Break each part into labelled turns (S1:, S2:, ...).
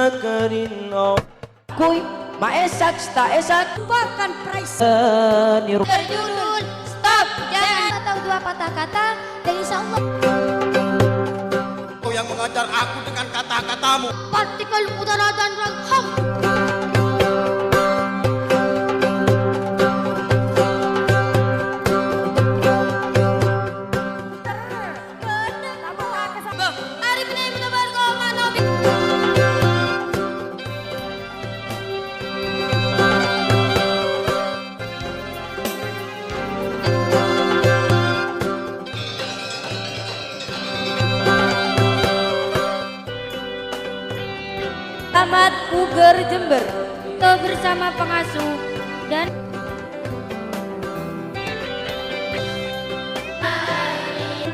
S1: dzakarin
S2: Kuy, maesak, sta esak,
S3: Bahkan price
S4: Berjudul Stop Jangan atau dua patah kata dan insya Allah
S5: Kau yang mengajar aku dengan kata-katamu.
S4: partikel udara dan ruang ham. Hari ini menebar komando.
S3: Tamat Puger Jember Tuh bersama pengasuh dan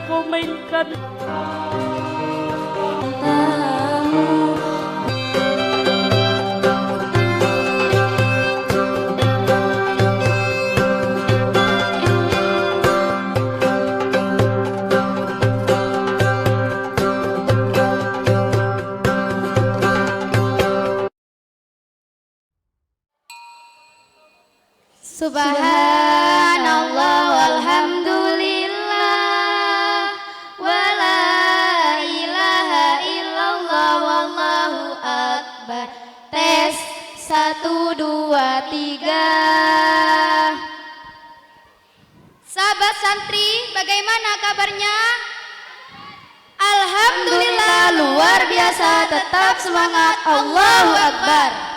S2: kau mainkan
S4: Subhanallah walhamdulillah wala ilaha illallah wallahu akbar. Tes 1 2 3. Sahabat santri, bagaimana kabarnya? Alhamdulillah luar biasa, tetap semangat. Allahu akbar.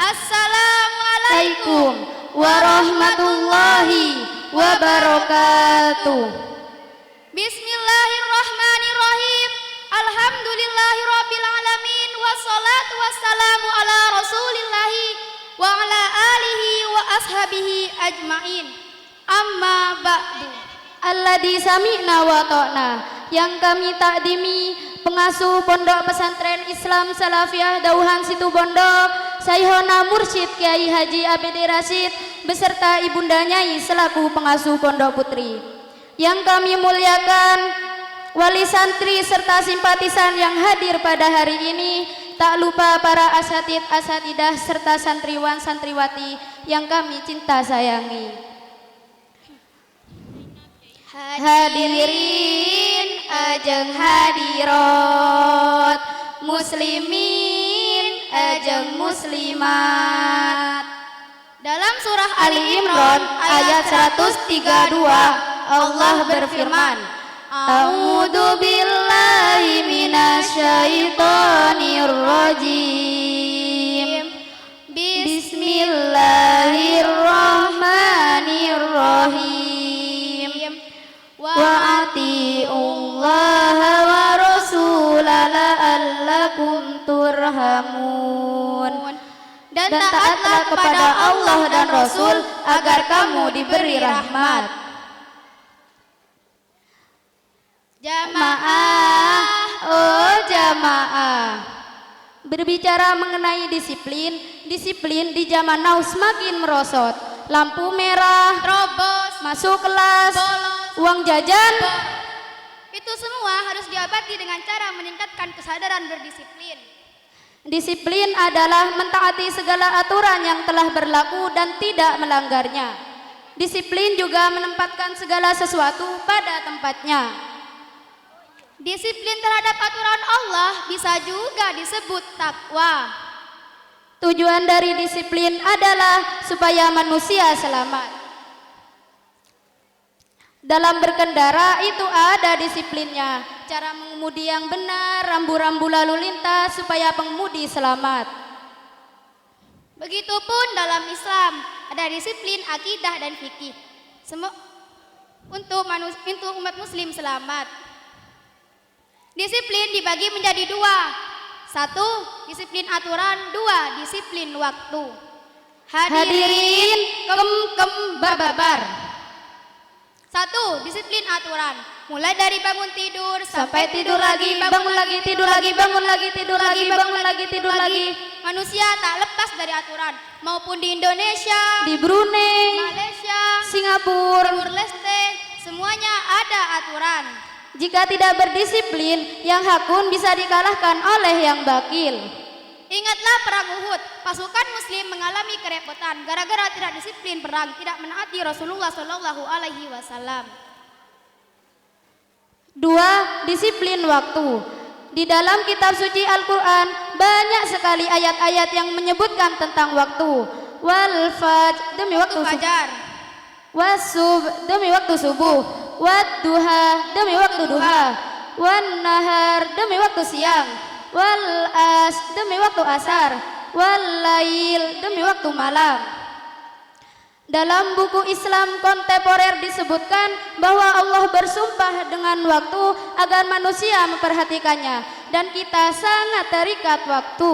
S4: Assalamualaikum warahmatullahi wabarakatuh. Bismillahirrahmanirrahim. Alhamdulillahirabbil alamin wassalatu wassalamu ala rasulillahi wa ala alihi wa ashabihi ajmain. Amma ba'du. Alladzi sami'na wa ta'na, yang kami takdimi pengasuh Pondok Pesantren Islam Salafiyah Dauhan Situbondo, Sayhona Mursyid Kiai Haji ABD Rashid beserta Ibunda Nyai selaku pengasuh Pondok Putri. Yang kami muliakan wali santri serta simpatisan yang hadir pada hari ini, tak lupa para asatid asatidah serta santriwan santriwati yang kami cinta sayangi. Hadirin ajeng hadirat, muslimin ajeng muslimat. Dalam surah Ali Imran ayat 132 Allah berfirman, A'udzu billahi minasyaitonir rajim. Bismillahirrahmanirrahim. Wa atiullaha wa rasulahu la'allakum turhamun. Dan taatlah kepada Allah dan Rasul agar kamu diberi rahmat. Jamaah, oh jamaah. Berbicara mengenai disiplin, disiplin di zaman now semakin merosot. Lampu merah, terobos, masuk kelas, bolos, uang jajan, itu semua harus diobati dengan cara meningkatkan kesadaran berdisiplin. Disiplin adalah mentaati segala aturan yang telah berlaku dan tidak melanggarnya. Disiplin juga menempatkan segala sesuatu pada tempatnya. Disiplin terhadap aturan Allah bisa juga disebut takwa. Tujuan dari disiplin adalah supaya manusia selamat. Dalam berkendara itu ada disiplinnya, cara mengemudi yang benar, rambu-rambu lalu lintas supaya pengemudi selamat. Begitupun dalam Islam ada disiplin akidah dan fikih untuk umat muslim selamat. Disiplin dibagi menjadi dua. 1. Disiplin aturan. 2. Disiplin waktu. Hadirin kem babar. 1. Disiplin aturan. Mulai dari bangun tidur sampai tidur lagi, bangun lagi, tidur lagi, bangun lagi, tidur lagi, bangun lagi, tidur lagi. Manusia tak lepas dari aturan, maupun di Indonesia, di Brunei, Malaysia, Singapura, Timur Leste, semuanya ada aturan. Jika tidak berdisiplin, yang hakun bisa dikalahkan oleh yang bakil. Ingatlah perang Uhud, pasukan muslim mengalami kerepotan gara-gara tidak disiplin perang, tidak menaati Rasulullah Shallallahu alaihi wasallam. 2. Disiplin waktu. Di dalam kitab suci Al-Qur'an banyak sekali ayat-ayat yang menyebutkan tentang waktu. Wal fajr, demi waktu fajar. Wasub, demi waktu subuh. Wad duha, demi waktu duha. Wan nahar, demi waktu siang. Wal as, demi waktu asar. Wal lail, demi waktu malam. Dalam buku Islam kontemporer disebutkan bahwa Allah bersumpah dengan waktu agar manusia memperhatikannya, dan kita sangat terikat waktu.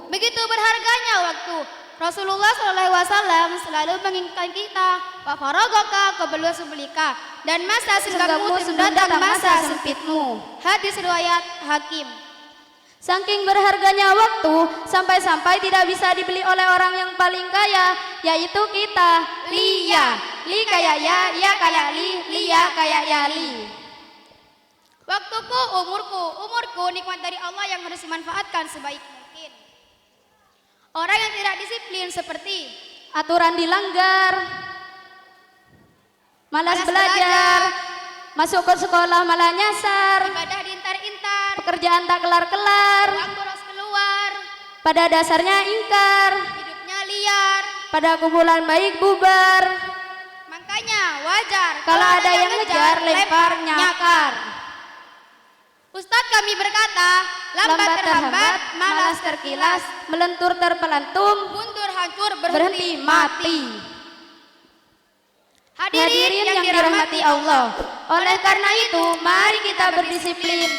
S4: Begitu berharganya waktu. Rasulullah SAW selalu mengingatkan kita, wa faragaka qabla sublika, dan masa senggangmu sudah datang masa sempitmu. Hadis riwayat Hakim. Saking berharganya waktu, sampai-sampai tidak bisa dibeli oleh orang yang paling kaya, yaitu kita. Li kayak ya kayak li ya kayak ya li. Waktuku, umurku nikmat dari Allah yang harus dimanfaatkan sebaik mungkin. Orang yang tidak disiplin seperti aturan dilanggar, malas belajar, masuk ke sekolah malah nyasar, ibadah diintar-intar, pekerjaan tak kelar-kelar, uang boros keluar, pada dasarnya ingkar, hidupnya liar, pada kumpulan baik bubar. Makanya wajar kalau ada yang ngejar, lempar, nyakar. Ustadz kami berkata, lambat terhambat, malas terkilas, melentur terpelantung, mundur hancur, berhenti mati. Hadirin yang dirahmati Allah, oleh karena itu mari kita berdisiplin.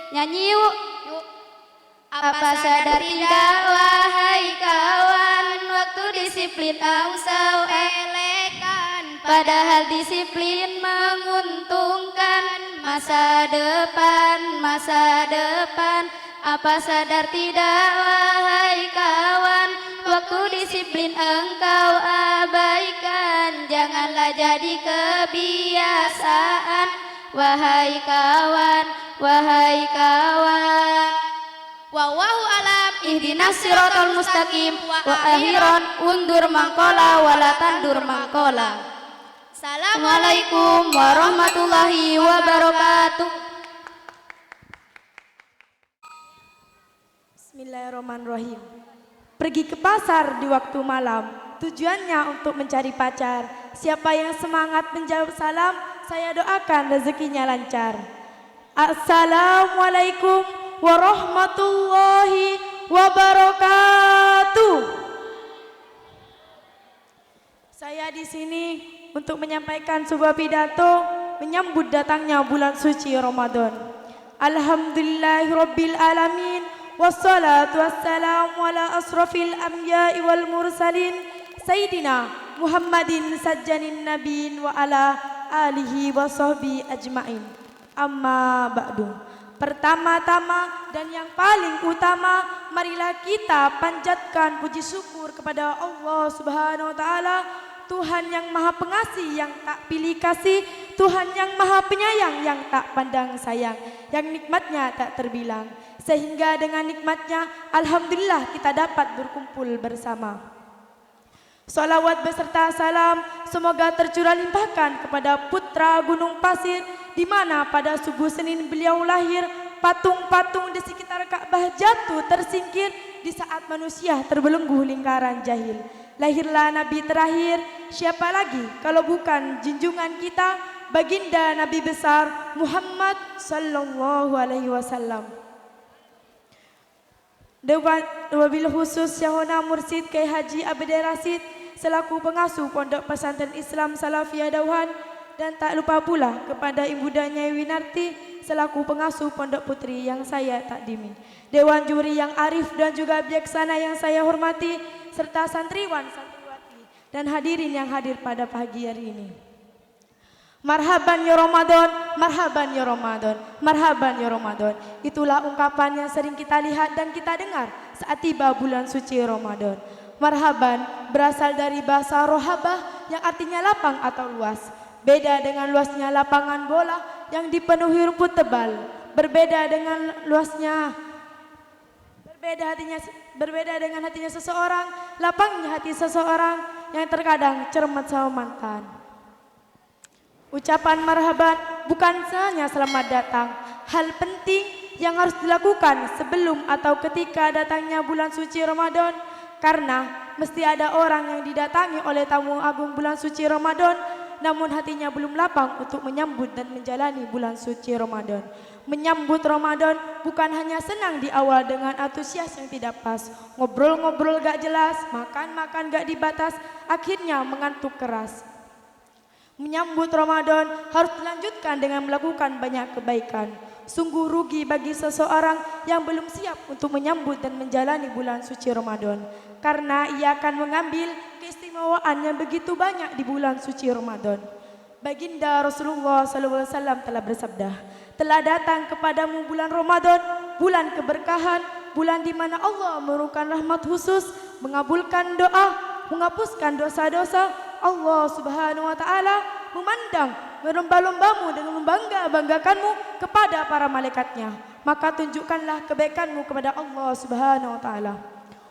S4: Nyanyi yuk. Apa sadar tidak wahai kawan, waktu disiplin ausau elekan, padahal disiplin menguntungkan masa depan. Apa sadar tidak wahai kawan, waktu disiplin engkau abaikan, janganlah jadi kebiasaan. Wahai kawan, wallahu alam, ihdinas siratal mustaqim, wa akhiran undur mangkola wala tandur mangkola. Assalamualaikum warahmatullahi wabarakatuh.
S1: Bismillahirrahmanirrahim. Pergi ke pasar di waktu malam, tujuannya untuk mencari pacar. Siapa yang semangat menjawab salam, saya doakan rezekinya lancar. Assalamualaikum warahmatullahi wabarakatuh. Saya di sini untuk menyampaikan sebuah pidato menyambut datangnya bulan suci Ramadan. Alhamdulillahirabbil alamin, wassalatu wassalamu ala asrafil anbiya'i wal mursalin, sayyidina Muhammadin sajjanin nabiyyin wa ala alihi wa sahbihi ajmain. Amma ba'du. Pertama-tama dan yang paling utama, marilah kita panjatkan puji syukur kepada Allah Subhanahu wa taala, Tuhan yang Maha Pengasih yang tak pilih kasih, Tuhan yang Maha Penyayang yang tak pandang sayang, yang nikmatnya tak terbilang. Sehingga dengan nikmatnya alhamdulillah kita dapat berkumpul bersama. Salawat beserta salam semoga tercurah limpahkan kepada putra Gunung Pasir, di mana pada subuh Senin beliau lahir. Patung-patung di sekitar Ka'bah jatuh tersingkir di saat manusia terbelenggu lingkaran jahil. Lahirlah Nabi terakhir, siapa lagi kalau bukan junjungan kita, baginda Nabi besar Muhammad sallallahu alaihi wasallam. Wabil khusus Syahona Mursid Kyai Haji Abdi Rasid selaku pengasuh Pondok Pesantren Islam Salafiyah Dauhan, dan tak lupa pula kepada Ibunda Nyai Winarti selaku pengasuh Pondok Putri yang saya takdimi, Dewan Juri yang arif dan juga bijaksana yang saya hormati, serta santriwan santriwati dan hadirin yang hadir pada pagi hari ini. Marhaban ya Ramadan, marhaban ya Ramadan, marhaban ya Ramadan. Itulah ungkapan yang sering kita lihat dan kita dengar saat tiba bulan suci Ramadan. Marhaban berasal dari bahasa rohabah yang artinya lapang atau luas. Beda dengan luasnya lapangan bola yang dipenuhi rumput tebal. Berbeda dengan hatinya seseorang, lapangnya hati seseorang yang terkadang cermat sama mantan. Ucapan marhaban bukan hanya selamat datang, hal penting yang harus dilakukan sebelum atau ketika datangnya bulan suci Ramadan, karena mesti ada orang yang didatangi oleh tamu agung bulan suci Ramadan, namun hatinya belum lapang untuk menyambut dan menjalani bulan suci Ramadan. Menyambut Ramadan bukan hanya senang di awal dengan antusias yang tidak pas, ngobrol-ngobrol gak jelas, makan-makan gak dibatas, akhirnya mengantuk keras. Menyambut Ramadan harus dilanjutkan dengan melakukan banyak kebaikan. Sungguh rugi bagi seseorang yang belum siap untuk menyambut dan menjalani bulan suci Ramadan, karena ia akan mengambil keistimewaan yang begitu banyak di bulan suci Ramadan. Baginda Rasulullah SAW telah bersabda, telah datang kepadamu bulan Ramadan, bulan keberkahan, bulan di mana Allah menurunkan rahmat khusus, mengabulkan doa, menghapuskan dosa-dosa. Allah Subhanahu wa taala memandang berlomba-lombamu dengan membangga-banggakanmu kepada para malaikatnya. Maka tunjukkanlah kebaikanmu kepada Allah Subhanahu wa taala.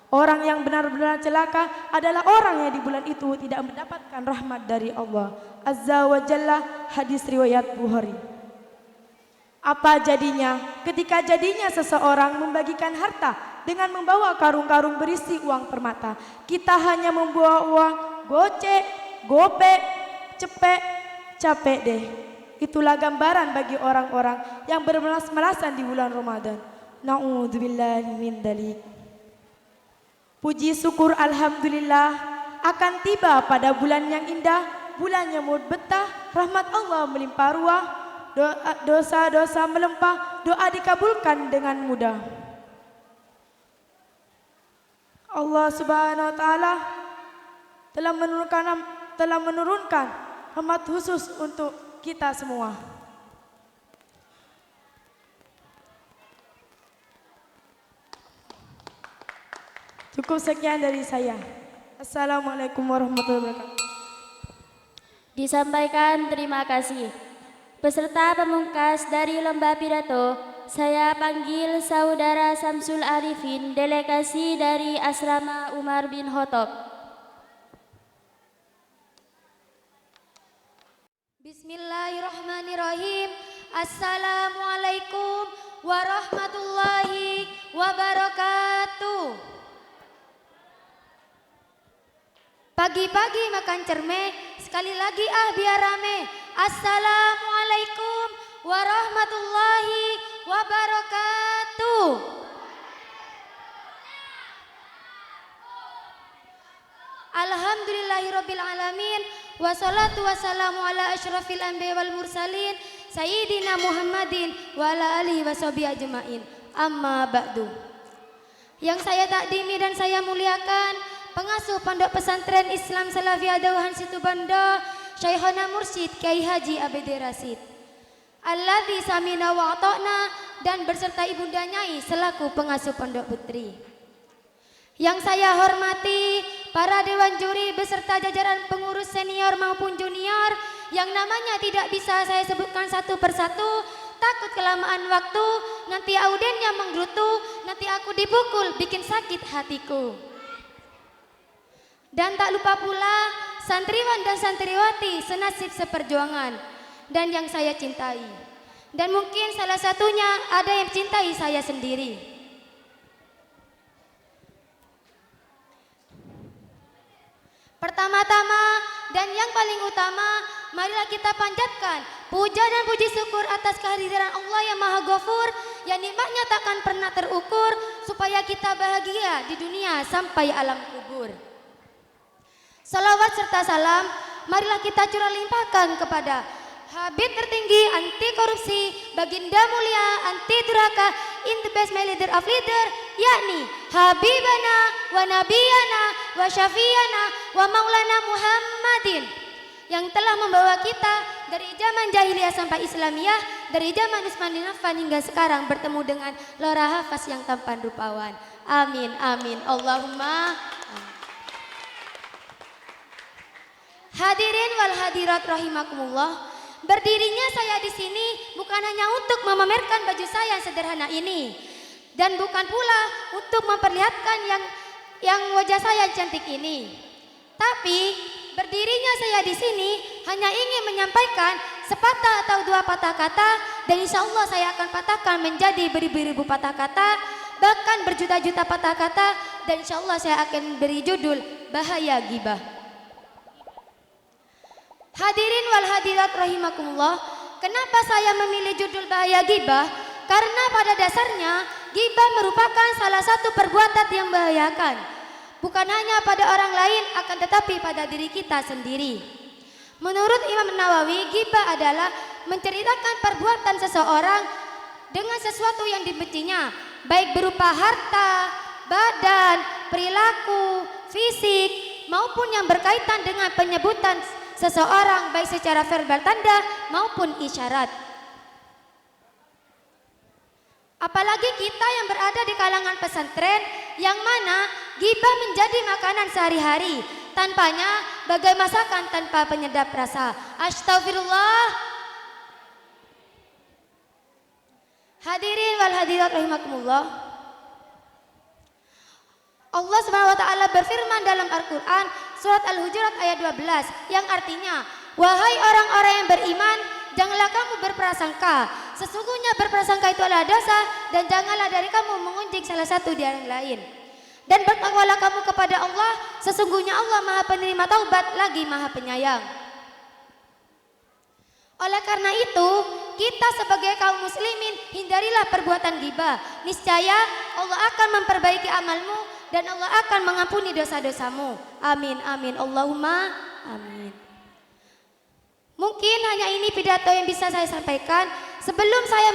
S1: Orang yang benar-benar celaka adalah orang yang di bulan itu tidak mendapatkan rahmat dari Allah Azza wa Jalla. Hadis riwayat Bukhari. Apa jadinya ketika seseorang membagikan harta dengan membawa karung-karung berisi uang permata? Kita hanya membawa uang gocek, gopek, cepek, capek deh. Itulah gambaran bagi orang-orang yang bermelas-melasan di bulan Ramadan. Na'udzubillahi min dzalik. Puji syukur alhamdulillah akan tiba pada bulan yang indah, bulan yang mau betah, rahmat Allah melimpah ruah, dosa-dosa melempah, doa dikabulkan dengan mudah. Allah Subhanahu wa taala telah menurunkan rahmat khusus untuk kita semua. Cukup sekian dari saya. Assalamualaikum warahmatullahi wabarakatuh.
S3: Disampaikan terima kasih. Peserta pemungkas dari lomba pidato, saya panggil Saudara Samsul Arifin, delegasi dari Asrama Umar bin Khattab.
S4: Bismillahirrahmanirrahim. Assalamualaikum warahmatullahi wabarakatuh. Pagi-pagi makan cerme, sekali lagi biar rame. Assalamualaikum warahmatullahi wabarakatuh. Alhamdulillahirabbil alamin, wassalatu wassalamu ala asyrafil anbiya wal mursalin sayyidina Muhammadin wa ala alihi washabihi ajmain. Amma ba'du. Yang saya takdimi dan saya muliakan, pengasuh Pondok Pesantren Islam Salafiyah Dauhan Situbondo, Syekhona Mursyid Kiai Haji ABD Rasyid, alladzi samina wa ata'na, dan berserta Ibunda Nyai selaku pengasuh Pondok Putri. Yang saya hormati para dewan juri beserta jajaran pengurus senior maupun junior yang namanya tidak bisa saya sebutkan satu persatu, takut kelamaan waktu, nanti audennya menggerutu, nanti aku dipukul bikin sakit hatiku. Dan tak lupa pula santriwan dan santriwati senasib seperjuangan dan yang saya cintai. Dan mungkin salah satunya ada yang cintai saya sendiri. Pertama-tama dan yang paling utama, marilah kita panjatkan puja dan puji syukur atas kehadiran Allah yang Maha Ghafur, yang nikmatnya takkan pernah terukur, supaya kita bahagia di dunia sampai alam kubur. Salawat serta salam marilah kita curah limpahkan kepada Habib tertinggi anti korupsi, baginda mulia anti durhaka, in the best my leader of leader, yakni Habibana wa Nabiyana wa Syafiana wa Maulana Muhammadin, yang telah membawa kita dari zaman jahiliyah sampai Islamiyah, dari zaman Utsman bin Affan hingga sekarang bertemu dengan Lora Hafaz yang tampan rupawan. Amin amin Allahumma. Hadirin wal hadirat rahimakumullah. Berdirinya saya di sini bukan hanya untuk memamerkan baju saya yang sederhana ini, dan bukan pula untuk memperlihatkan yang wajah saya yang cantik ini. Tapi berdirinya saya di sini hanya ingin menyampaikan sepatah atau dua patah kata, dan insya Allah saya akan patahkan menjadi beribu-ribu patah kata, bahkan berjuta-juta patah kata, dan insya Allah saya akan beri judul Bahaya Ghibah. Hadirin wal hadirat rahimakumullah, kenapa saya memilih judul Bahaya Ghibah? Karena pada dasarnya ghibah merupakan salah satu perbuatan yang membahayakan, bukan hanya pada orang lain, akan tetapi pada diri kita sendiri. Menurut Imam Nawawi, ghibah adalah menceritakan perbuatan seseorang dengan sesuatu yang dibencinya, baik berupa harta, badan, perilaku, fisik, maupun yang berkaitan dengan penyebutan seseorang baik secara verbal tanda maupun isyarat. Apalagi kita yang berada di kalangan pesantren yang mana ghibah menjadi makanan sehari-hari, tanpanya bagai masakan tanpa penyedap rasa. Astagfirullah. Hadirin wal hadirat rahimakumullah, Allah Subhanahu wa taala berfirman dalam Al-Qur'an surat Al-Hujurat ayat 12 yang artinya, wahai orang-orang yang beriman, janganlah kamu berprasangka, sesungguhnya berprasangka itu adalah dosa, dan janganlah dari kamu mengunjing salah satu di yang lain. Dan bertakwalah kamu kepada Allah, sesungguhnya Allah Maha Penerima Taubat lagi Maha Penyayang. Oleh karena itu, kita sebagai kaum muslimin hindarilah perbuatan ghibah. Niscaya Allah akan memperbaiki amalmu dan Allah akan mengampuni dosa-dosamu. Amin, amin, Allahumma amin. Mungkin hanya ini pidato yang bisa saya sampaikan. Sebelum saya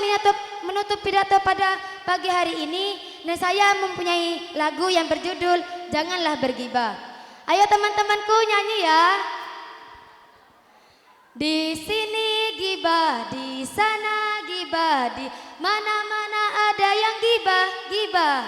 S4: menutup pidato pada pagi hari ini, nah saya mempunyai lagu yang berjudul Janganlah Berghibah. Ayo teman-temanku nyanyi ya. Di sini ghibah, di sana ghibah, di mana-mana ada yang ghibah, ghibah.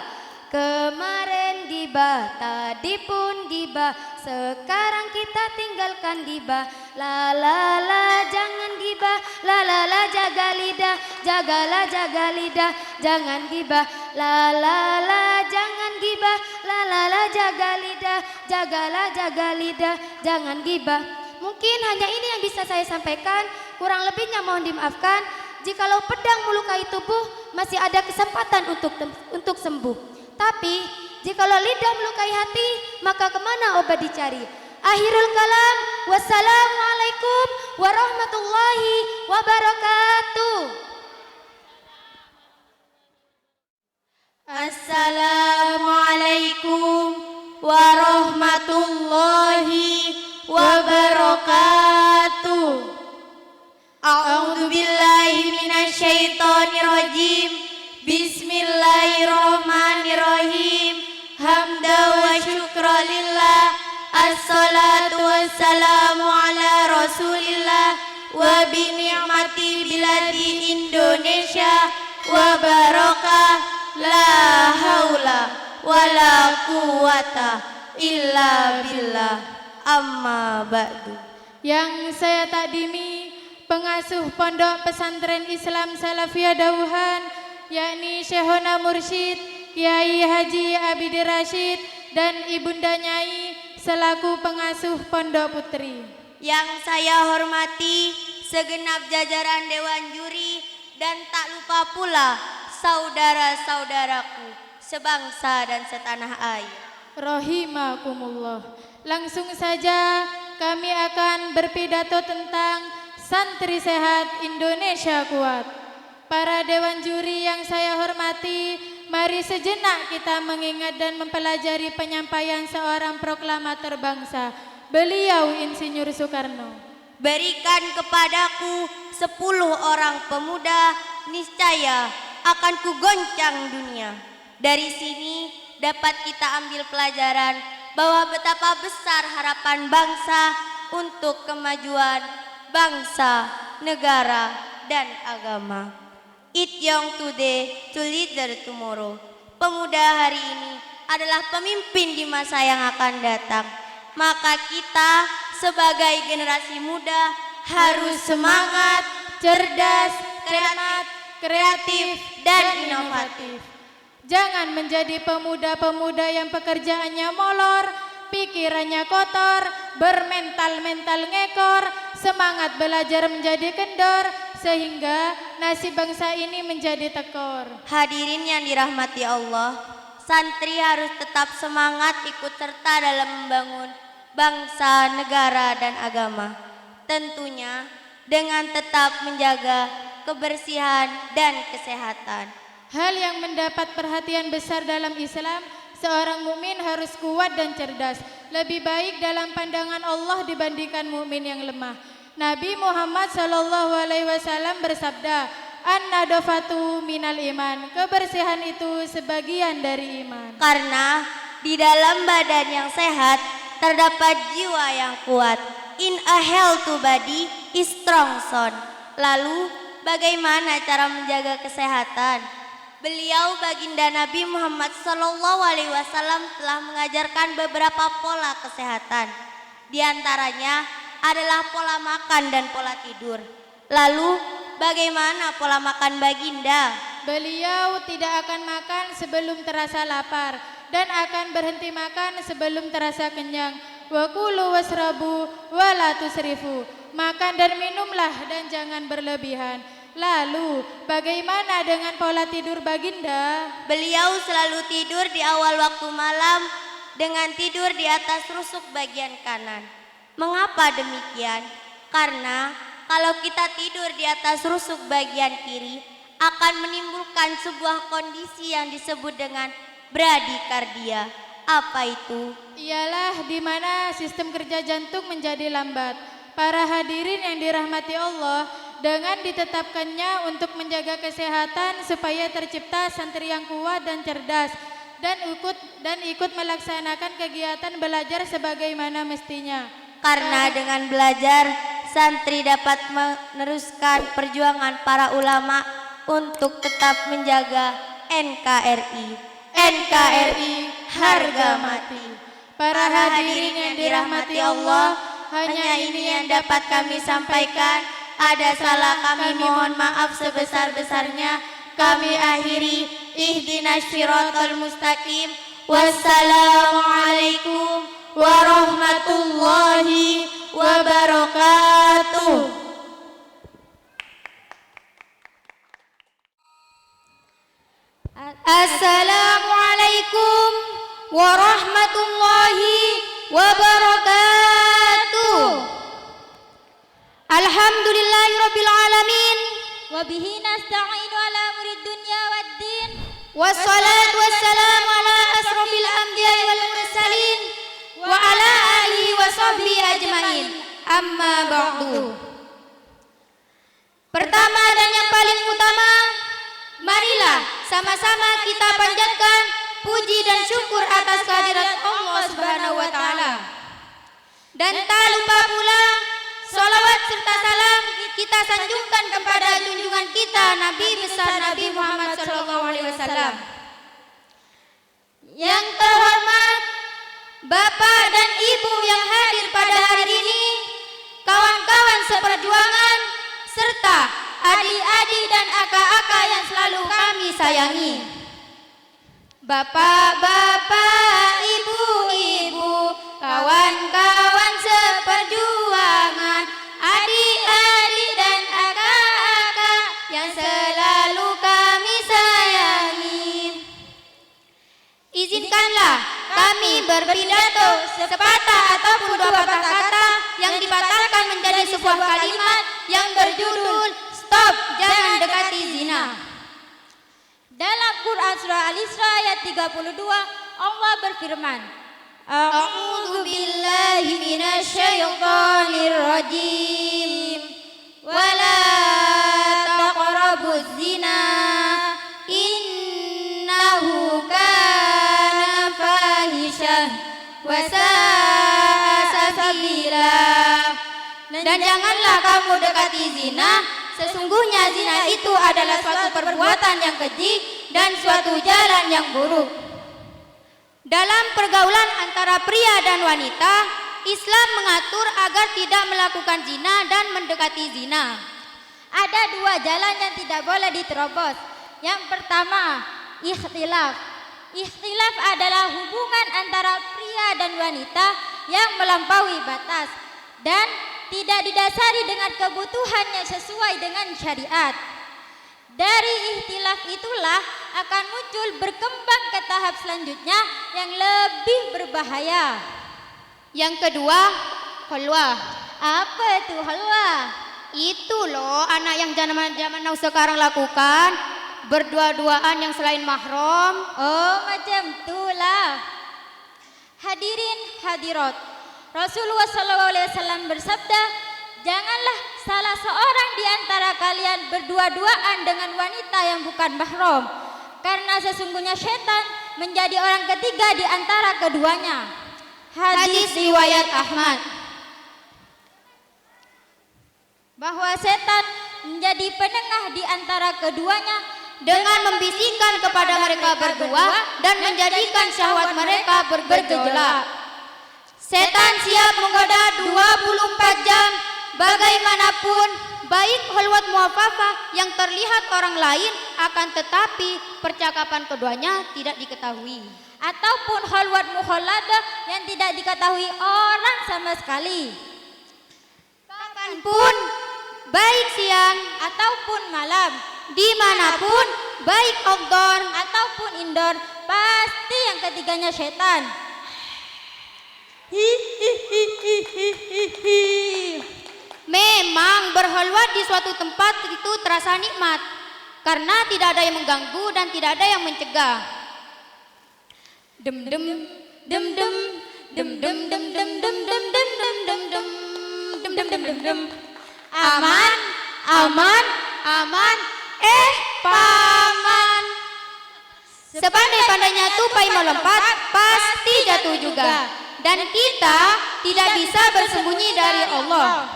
S4: Kemarin ghibah, tadi pun ghibah, sekarang kita tinggalkan ghibah. La la la jangan ghibah, la la la jaga lidah, jagalah jaga lidah, jangan ghibah. La la la jangan ghibah, la la la jaga lidah, jagalah jaga lidah, jangan ghibah. Mungkin hanya ini yang bisa saya sampaikan, kurang lebihnya mohon dimaafkan. Jikalau pedang melukai tubuh, masih ada kesempatan untuk sembuh. Tapi jikalau lidah melukai hati, maka kemana obat dicari? Akhirul kalam, wassalamualaikum warahmatullahi wabarakatuh.
S1: Assalamualaikum warahmatullahi wabarakatuh. A'udzu billahi minasyaitonir rajim. Bismillahirrahmanirrahim. Hamda wa syukra lillah. Assalatu wassalamu ala Rasulillah wa bi ni'mati biladi Indonesia wa barakah. La haula wala quwata illa billah. Amma ba'du. Yang saya takdimi pengasuh Pondok Pesantren Islam Salafiyah Dauhan, yakni Syekhona Mursyid Kiai Haji Abidi Rashid dan Ibunda Nyai selaku pengasuh Pondok Putri. Yang saya hormati segenap jajaran Dewan Juri dan tak lupa pula saudara-saudaraku sebangsa dan setanah air. Rahimakumullah. Langsung saja kami akan berpidato tentang santri sehat Indonesia kuat. Para dewan juri yang saya hormati, mari sejenak kita mengingat dan mempelajari penyampaian seorang proklamator bangsa, beliau Insinyur Soekarno. Berikan kepadaku 10 orang pemuda, niscaya akan kugoncang dunia. Dari sini dapat kita ambil pelajaran bahwa betapa besar harapan bangsa untuk kemajuan bangsa, negara, dan agama. Eat young today to leader tomorrow. Pemuda hari ini adalah pemimpin di masa yang akan datang. Maka kita sebagai generasi muda
S6: harus semangat, cerdas, cermat, kreatif, dan inovatif.
S7: Jangan menjadi pemuda-pemuda yang pekerjaannya molor, pikirannya kotor, bermental-mental ngekor, semangat belajar menjadi kendor, sehingga nasib bangsa ini menjadi tekor.
S6: Hadirin yang dirahmati Allah, santri harus tetap semangat ikut serta dalam membangun bangsa, negara, dan agama. Tentunya dengan tetap menjaga kebersihan dan kesehatan.
S7: Hal yang mendapat perhatian besar dalam Islam, seorang mukmin harus kuat dan cerdas, lebih baik dalam pandangan Allah dibandingkan mukmin yang lemah. Nabi Muhammad SAW bersabda, "An-nadafatu minal iman." Kebersihan itu sebagian dari iman.
S6: Karena di dalam badan yang sehat terdapat jiwa yang kuat. In a healthy body is strong soul. Lalu bagaimana cara menjaga kesehatan? Beliau baginda Nabi Muhammad SAW telah mengajarkan beberapa pola kesehatan. Di antaranya adalah pola makan dan pola tidur. Lalu bagaimana pola makan baginda?
S7: Beliau tidak akan makan sebelum terasa lapar dan akan berhenti makan sebelum terasa kenyang. Wa kulu wasrabu wa la tusrifu. Makan dan minumlah dan jangan berlebihan. Lalu bagaimana dengan pola tidur baginda?
S6: Beliau selalu tidur di awal waktu malam dengan tidur di atas rusuk bagian kanan. Mengapa demikian? Karena kalau kita tidur di atas rusuk bagian kiri akan menimbulkan sebuah kondisi yang disebut dengan bradikardia. Apa itu?
S7: Ialah di mana sistem kerja jantung menjadi lambat. Para hadirin yang dirahmati Allah, dengan ditetapkannya untuk menjaga kesehatan supaya tercipta santri yang kuat dan cerdas dan ikut melaksanakan kegiatan belajar sebagaimana mestinya.
S6: Karena dengan belajar santri dapat meneruskan perjuangan para ulama untuk tetap menjaga NKRI. NKRI harga mati.
S7: Para hadirin yang dirahmati Allah,
S6: hanya ini yang dapat kami sampaikan. Ada salah kami mohon maaf sebesar-besarnya. Kami akhiri, ihdinas siratal mustaqim. Wassalamualaikum warahmatullahi wabarakatuh. Assalamualaikum warahmatullahi wabarakatuh. Alhamdulillahirabbil alamin
S3: wa bihi nasta'inu ala murid dunya waddin.
S6: wassalatu wassalamu ala asrofil anbiya'i wal mursalin wa ala alihi wa sahbihi ajmain. Amma ba'du. Pertama dan yang paling utama, marilah sama-sama kita panjatkan puji dan syukur atas kehadirat Allah Subhanahu wa taala. Dan tak lupa pula salawat serta salam kita sanjungkan kepada junjungan kita Nabi besar Nabi Muhammad SAW. Yang terhormat Bapak dan Ibu yang hadir pada hari ini, kawan-kawan seperjuangan, serta adik-adik dan akak-akak yang selalu kami sayangi. Bapak-bapak, ibu-ibu, kawan-kawan seperjuangan, adik-adik dan akak-akak yang selalu kami sayangi. Izinkanlah kami berpidato sepatah ataupun dua patah kata yang dipatahkan menjadi sebuah kalimat yang berjudul Stop Jangan Dekati Zina.
S3: Dalam Quran surah Al-Isra ayat 32, Allah berfirman,
S6: A'udzu billahi minasyaitonir rajim. Wala taqrabuz zina innahu kana fahisyah wa sa'a sabila. Dan janganlah kamu dekati zina, sesungguhnya zina itu adalah suatu perbuatan yang keji dan suatu jalan yang buruk. Dalam pergaulan antara pria dan wanita,
S4: Islam mengatur agar tidak melakukan zina dan mendekati zina.
S8: Ada dua jalan yang tidak boleh diterobos. Yang pertama, ikhtilaf. Ikhtilaf adalah hubungan antara pria dan wanita yang melampaui batas dan tidak didasari dengan kebutuhan yang sesuai dengan syariat. Dari ikhtilaf itulah akan muncul berkembang ke tahap selanjutnya yang lebih berbahaya.
S4: Yang kedua, khalwah.
S8: Apa itu khalwah?
S4: Itu loh anak yang zaman now sekarang lakukan, berdua-duaan yang selain mahram.
S8: Oh, macam itulah. Hadirin hadirat, Rasulullah SAW bersabda, janganlah salah seorang di antara kalian berdua-duaan dengan wanita yang bukan mahram, karena sesungguhnya setan menjadi orang ketiga di antara keduanya.
S4: Hadis riwayat Ahmad.
S8: Bahwa setan menjadi penengah di antara keduanya
S4: dengan membisikkan kepada mereka berdua dan menjadikan syahwat mereka bergejolak. Setan siap menggoda 24 jam bagaimanapun, baik khalwat muafafah yang terlihat orang lain, akan tetapi percakapan keduanya tidak diketahui,
S8: ataupun khalwat mukhalladah yang tidak diketahui orang sama sekali.
S4: Kapanpun, baik siang
S8: ataupun malam,
S4: dimanapun, baik outdoor
S8: ataupun indoor, pasti yang ketiganya setan.
S4: Memang berkhalwat di suatu tempat itu terasa nikmat karena tidak ada yang mengganggu dan tidak ada yang mencegah. Dem dem dem dem dem dem dem dem dem dem dem dem dem dem dem dem dem dem. Aman, aman, aman. Paman, sepandai-pandainya tupai melompat pasti jatuh juga, dan kita tidak bisa bersembunyi dari Allah.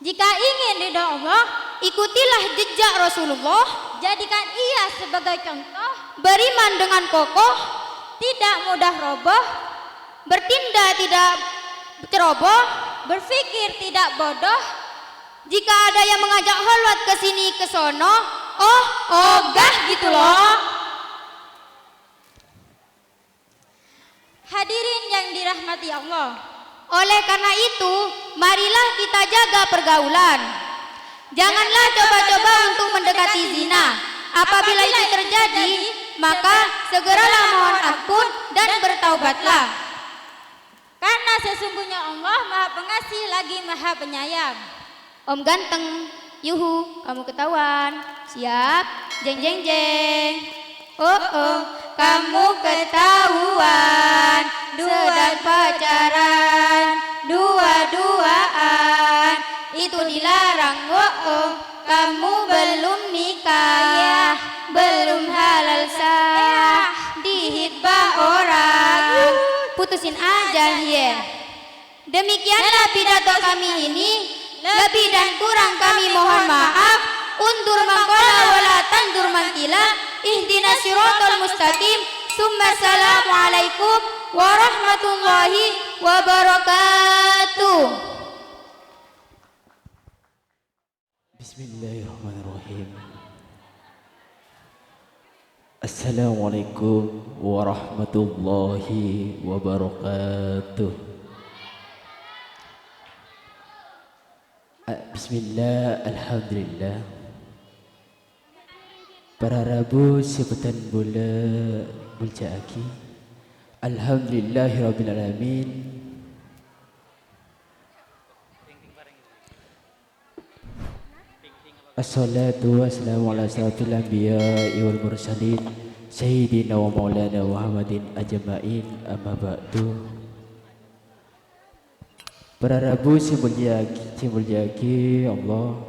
S8: Jika ingin ridha Allah,
S4: ikutilah jejak Rasulullah,
S8: jadikan ia sebagai contoh,
S4: beriman dengan kokoh,
S8: tidak mudah roboh,
S4: bertindak tidak ceroboh,
S8: berpikir tidak bodoh.
S4: Jika ada yang mengajak khalwat ke sini ke sono, oh ogah gitu loh.
S8: Hadirin yang dirahmati Allah,
S4: oleh karena itu, marilah kita jaga pergaulan. Janganlah coba-coba untuk mendekati zina. Apabila itu terjadi, maka segeralah mohon ampun dan bertaubatlah.
S8: Karena sesungguhnya Allah Maha Pengasih lagi Maha Penyayang.
S4: Om ganteng, yuhu, kamu ketahuan. Siap, jeng jeng jeng. Oh, kamu ketahuan. Sedang pacaran, dua-duaan. Itu dilarang, kamu belum nikah, belum halal sah, dihitbah orang. Putusin aja, ya. Demikianlah pidato kami ini. Lebih dan kurang kami mohon maaf. Undur mangkola wala tandur mantila. Ihdinas siratal mustaqim. Summa assalamualaikum warahmatullahi wabarakatuh.
S9: Bismillahirrahmanirrahim. Assalamualaikum warahmatullahi wabarakatuh. Bismillah, alhamdulillah. Para Rabu sebutan bola buljaaki. Alhamdulillahirabbil alamin. Assalatu wassalamu ala asyrafil anbiya'i wal mursalin sayyidina wa maulana Muhammadin ajma'in, amma ba'du. Para Rabu simulyaki Allah.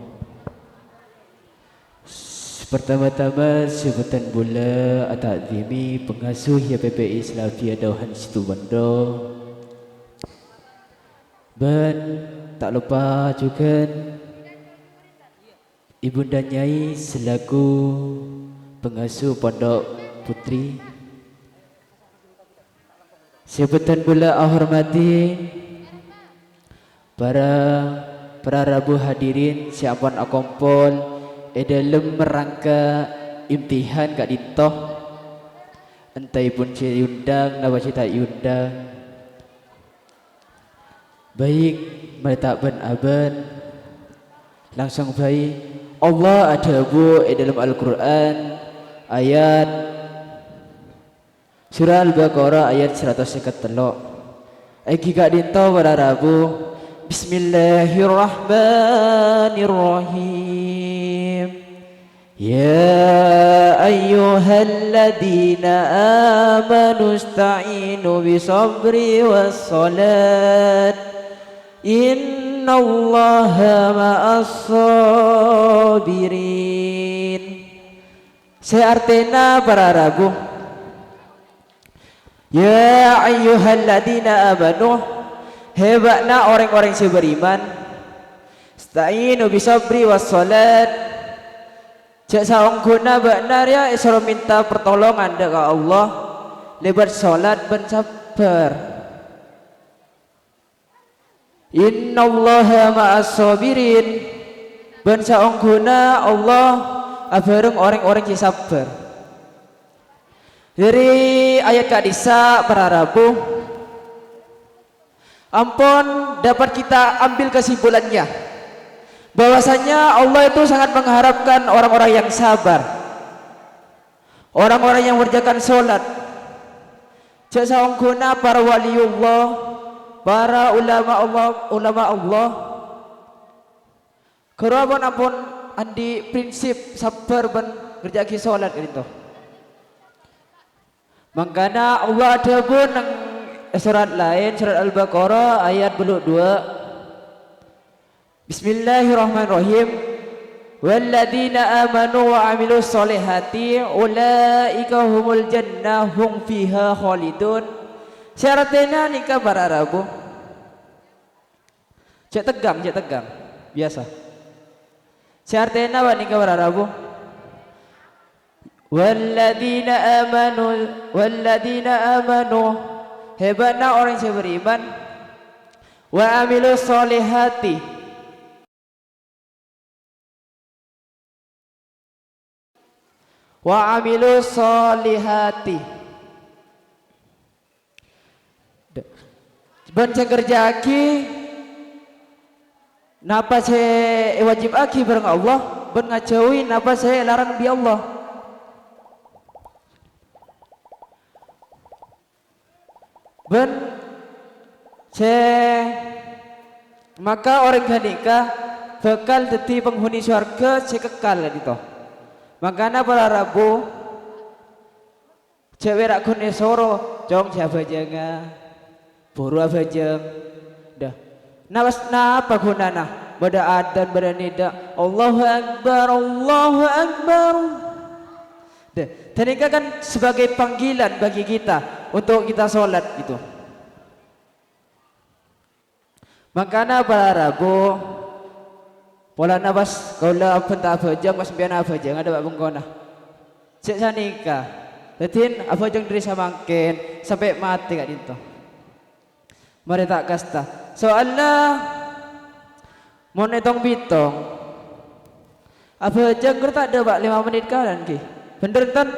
S9: Pertama-tama sebutan bola at-ta'zimi pengasuh YPPI Selafiyah Dauhan Situbondo. Dan tak lupa juga Ibunda Nyai selaku pengasuh Pondok Putri. Sebutan bola hormati para rabu hadirin siapun akompol dalam merangka imtihan kak ditoh entai pun ciundang napa cita yundang baik mereka ben langsung baik Allah ada bu dalam Al-Quran ayat surah Al-Baqarah ayat 153 Egi kak dinto para rabu Bismillahirrahmanirrahim Ya ayyuhalladzina amanu ista'inu bisabri wassalat Innallaha ma'as-sabirin Saya artinya para rabu Ya ayyuhalladzina amanu hebatna orang-orang yang beriman Sta'inu bisabri wassalat Jak saung guna benar ya isra minta pertolongan dekat Allah lebat salat ben sabar Innallaha ma'as-sabirin ben saung guna Allah abareng orang-orang yang sabar Dari ayat kadisa para rabu ampun dapat kita ambil kesimpulannya bahwasanya Allah itu sangat mengharapkan orang-orang yang sabar, orang-orang yang mengerjakan sholat. Jasa guna para waliullah, para ulama Allah. Kerabon ampun andi prinsip sabar ben ngerjaki sholat gitu. Makanya Allah ada pun surat lain surat Al-Baqarah ayat 22 Bismillahirrahmanirrahim walladzina amanu wa amilus solihati ulaika humul jannah hum fiha khalidun syaratnya nikah para rabu cek tegang biasa syaratnya apa nikah para rabu walladzina amanu hebatnya orang yang beriman wa amilus solihati ben kerjaki napa saya wajib aki bareng Allah ben ngajauhi napa saya larang bi Allah ben maka orang nikah bakal jadi penghuni surga kekal gitu. Makanya para rabu cewek rakun esoro jong siapa jangan buru apa jeng dah napa gunana pada adan pada nida Allahu Akbar dah nikah kan sebagai panggilan bagi kita untuk kita sholat gitu. Makanya para rabu pola nabas kaula penta apa jang mas biana apa jang ada bak bengkona cek sanika letin apa jang diri samangkin sampai mati kat dinto mari tak kasta soalnya mau netong bitong apa jang tak ada bak 5 menit kalan ki bener tan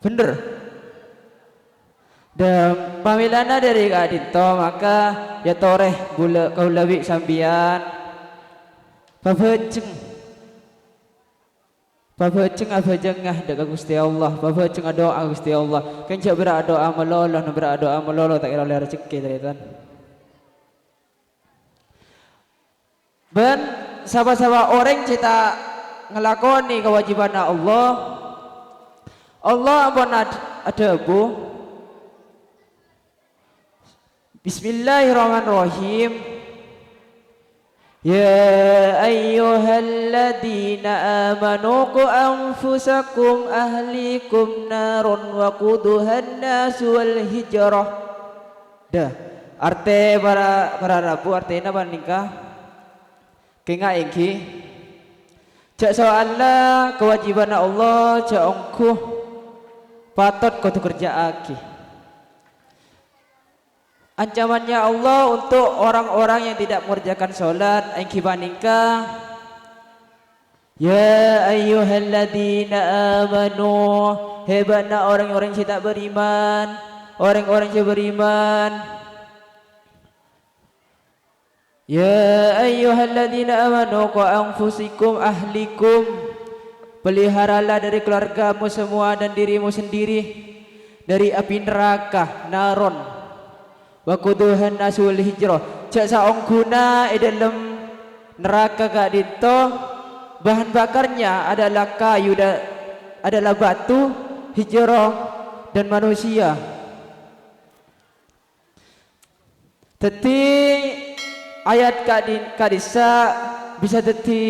S9: bener dan pamilana dari Kak Dinto maka ya toreh gula kau lebih sambian babajeng apa jengah dekat Gusti Allah babajeng doa Gusti Allah kan cak berdoa meloloh tak kira oleh rezeki dari tan ben sama-sama orang cita ngelakoni kewajiban Allah ampun ada bu Bismillahirrahmanirrahim Ya ayyuhalladzina amanu qu anfusakum ahlikum narun wa quduhan nasu wal hijrah dah arti para rabu artinya apa nikah kenga ingki cak soalnya kewajiban Allah cak ongkuh patut kau tu kerja aki Ancamannya Allah untuk orang-orang yang tidak mengerjakan sholat. Yang kibanika, ya ayyuhalladzina amanu, hebatnya orang-orang yang tidak beriman, orang-orang yang beriman. Ya ayyuhalladzina amanu qu anfusikum ahlikum, peliharalah dari keluargamu semua dan dirimu sendiri dari api neraka naron. Wa quduhan nasul hijrah, cak saong guna dalam neraka gak dito, bahan bakarnya adalah kayu adalah batu, hijrah dan manusia. Teti ayat kadisa bisa teti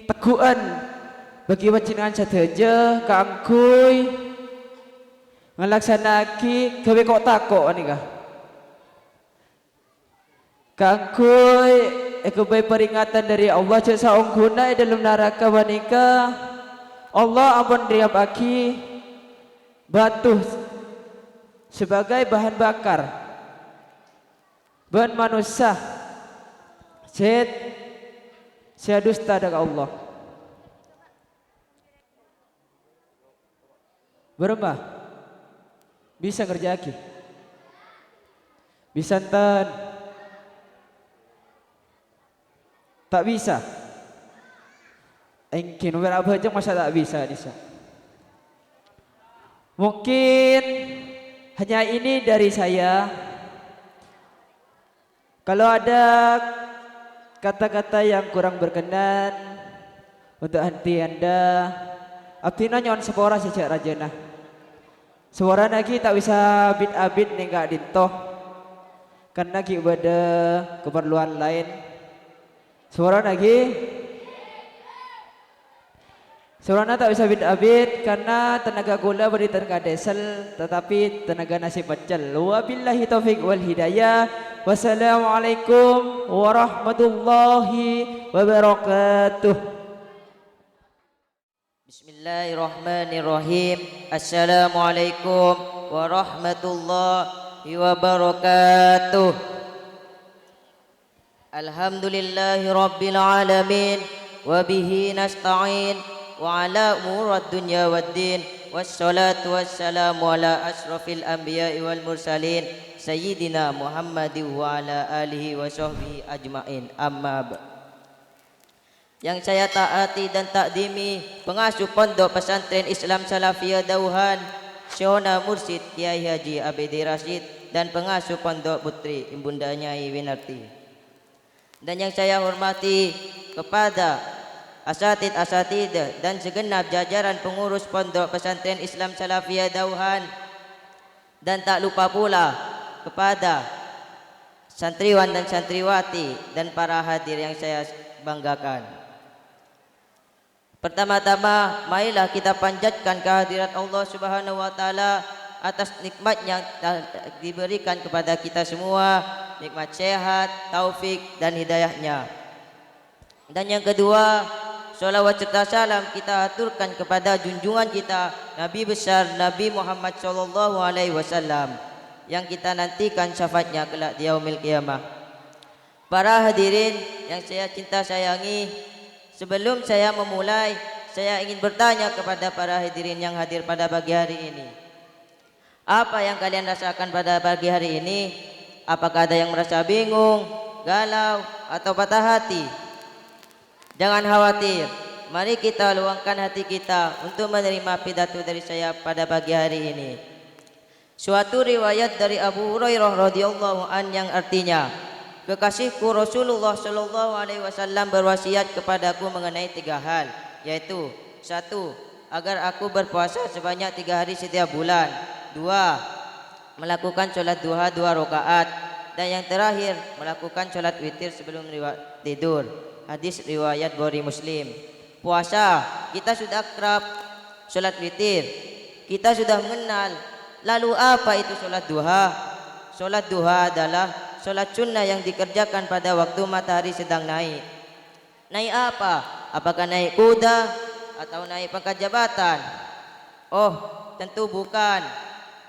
S9: teguhan bagi panjenengan sadeja kangkui ngelaksanaki gawe kok takok nika. Kangkui ekubai peringatan dari Allah cak saong guna dalam neraka wanika. Allah ampun riapaki batu sebagai bahan bakar, bahan manusia. Saya dusta dengan Allah. Berapa? Bisa ngerjaki? Bisa enten? Tak bisa. Engkin berapa aja masa tak bisa Nisa. Mungkin hanya ini dari saya. Kalau ada kata-kata yang kurang berkenan untuk hati anda, abdina nyon sepora sejak rajana. Sepora lagi tak bisa bit-abit nih gak dintoh, karena kita ada keperluan lain. Sepora lagi, seorang tak bisa bit-abit karena tenaga gula beri tenaga diesel, tetapi tenaga nasi pecel. Wabillahi taufik wal hidayah. Wassalamualaikum warahmatullahi wabarakatuh.
S2: Bismillahirrahmanirrahim. Assalamualaikum warahmatullahi wabarakatuh. Alhamdulillahi rabbil alamin, wabihi nasta'in, wa ala umurad dunya waddin, wassalatu wassalamu ala asrafil anbiya'i wal mursalin, Sayyidina Muhammadin wa ala alihi wa sahbihi ajma'in. Amma ba'd. Yang saya taati dan takdimi pengasuh pondok pesantren Islam Salafiyah Dauhan Syona Mursid Kiai Haji Abedi Rashid dan pengasuh pondok putri Ibunda Nyai Winarti. Dan yang saya hormati kepada asatid dan segenap jajaran pengurus pondok pesantren Islam Salafiyah Dauhan, dan tak lupa pula kepada santriwan dan santriwati dan para hadir yang saya banggakan. Pertama-tama, marilah kita panjatkan kehadirat Allah Subhanahu wa taala atas nikmat yang diberikan kepada kita semua, nikmat sehat, taufik dan hidayahnya. Dan yang kedua, sholawat serta salam kita aturkan kepada junjungan kita Nabi besar Nabi Muhammad sallallahu alaihi wasallam yang kita nantikan syafaatnya kelak di yaumil qiyamah. Para hadirin yang saya cinta sayangi, sebelum saya memulai, saya ingin bertanya kepada para hadirin yang hadir pada pagi hari ini. Apa yang kalian rasakan pada pagi hari ini? Apakah ada yang merasa bingung, galau, atau patah hati? Jangan khawatir. Mari kita luangkan hati kita untuk menerima pidato dari saya pada pagi hari ini. Suatu riwayat dari Abu Hurairah radhiyallahu an yang artinya, kekasihku Rasulullah sallallahu alaihi wasallam berwasiat kepadaku mengenai 3 hal, yaitu 1. Agar aku berpuasa sebanyak 3 hari setiap bulan. 2. Melakukan sholat duha 2 rakaat. Dan yang terakhir, melakukan sholat witir sebelum tidur. Hadis riwayat Bukhari Muslim. Puasa, kita sudah akrab. Sholat witir, kita sudah mengenal. Lalu apa itu sholat duha? Sholat duha adalah sholat sunnah yang dikerjakan pada waktu matahari sedang naik. Naik apa? Apakah naik kuda atau naik pangkat jabatan? Oh, tentu bukan.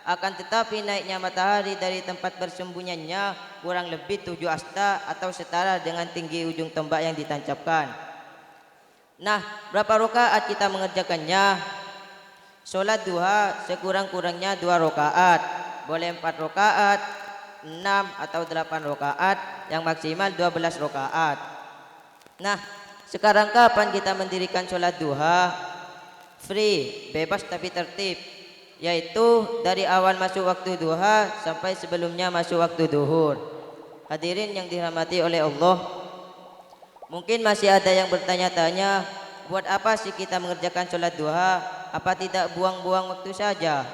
S2: Akan tetapi naiknya matahari dari tempat bersembunyiannya kurang lebih 7 asta atau setara dengan tinggi ujung tombak yang ditancapkan. Nah, berapa rakaat kita mengerjakannya? Solat duha sekurang-kurangnya 2 rakaat. Boleh 4 rakaat, 6 atau 8 rakaat, yang maksimal 12 rakaat. Nah, sekarang kapan kita mendirikan solat duha? Free, bebas tapi tertib, yaitu dari awal masuk waktu duha sampai sebelumnya masuk waktu duhur. Hadirin yang dirahmati oleh Allah, mungkin masih ada yang bertanya-tanya, buat apa sih kita mengerjakan solat duha? Apa tidak buang-buang waktu saja?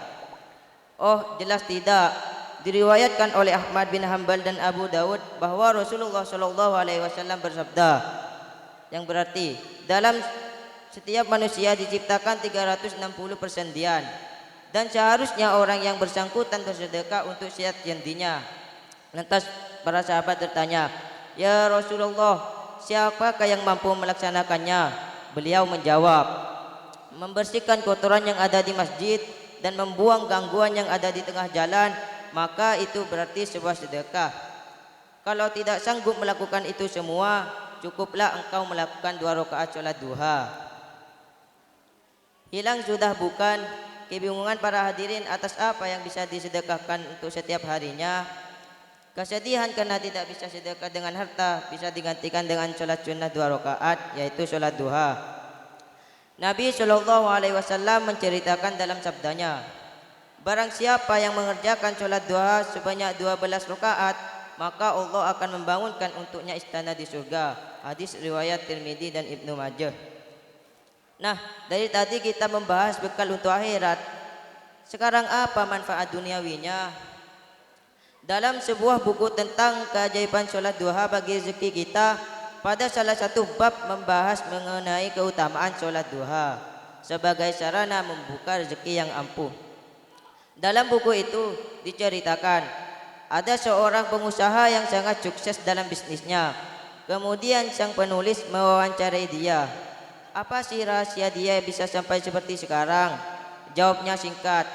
S2: Oh, jelas tidak. Diriwayatkan oleh Ahmad bin Hanbal dan Abu Dawud bahwa Rasulullah SAW bersabda, yang berarti dalam setiap manusia diciptakan 360 persendian, dan seharusnya orang yang bersangkutan bersedekah untuk setiap sendinya. Lantas para sahabat bertanya, ya Rasulullah, siapakah yang mampu melaksanakannya? Beliau menjawab, membersihkan kotoran yang ada di masjid dan membuang gangguan yang ada di tengah jalan, maka itu berarti sebuah sedekah. Kalau tidak sanggup melakukan itu semua, cukuplah engkau melakukan 2 rakaat sholat duha. Hilang sudah bukan kebingungan para hadirin atas apa yang bisa disedekahkan untuk setiap harinya? Kesedihan karena tidak bisa sedekah dengan harta bisa digantikan dengan sholat sunnah 2 rakaat, yaitu sholat duha. Nabi SAW menceritakan dalam sabdanya, barang siapa yang mengerjakan sholat duha sebanyak 12 rakaat, maka Allah akan membangunkan untuknya istana di surga. Hadis riwayat Tirmidzi dan Ibnu Majah. Nah, dari tadi kita membahas bekal untuk akhirat. Sekarang apa manfaat duniawinya? Dalam sebuah buku tentang keajaiban sholat duha bagi rezeki kita, pada salah satu bab membahas mengenai keutamaan sholat duha sebagai sarana membuka rezeki yang ampuh. Dalam buku itu diceritakan, ada seorang pengusaha yang sangat sukses dalam bisnisnya. Kemudian sang penulis mewawancarai dia, apa sih rahasia dia bisa sampai seperti sekarang? Jawabnya singkat,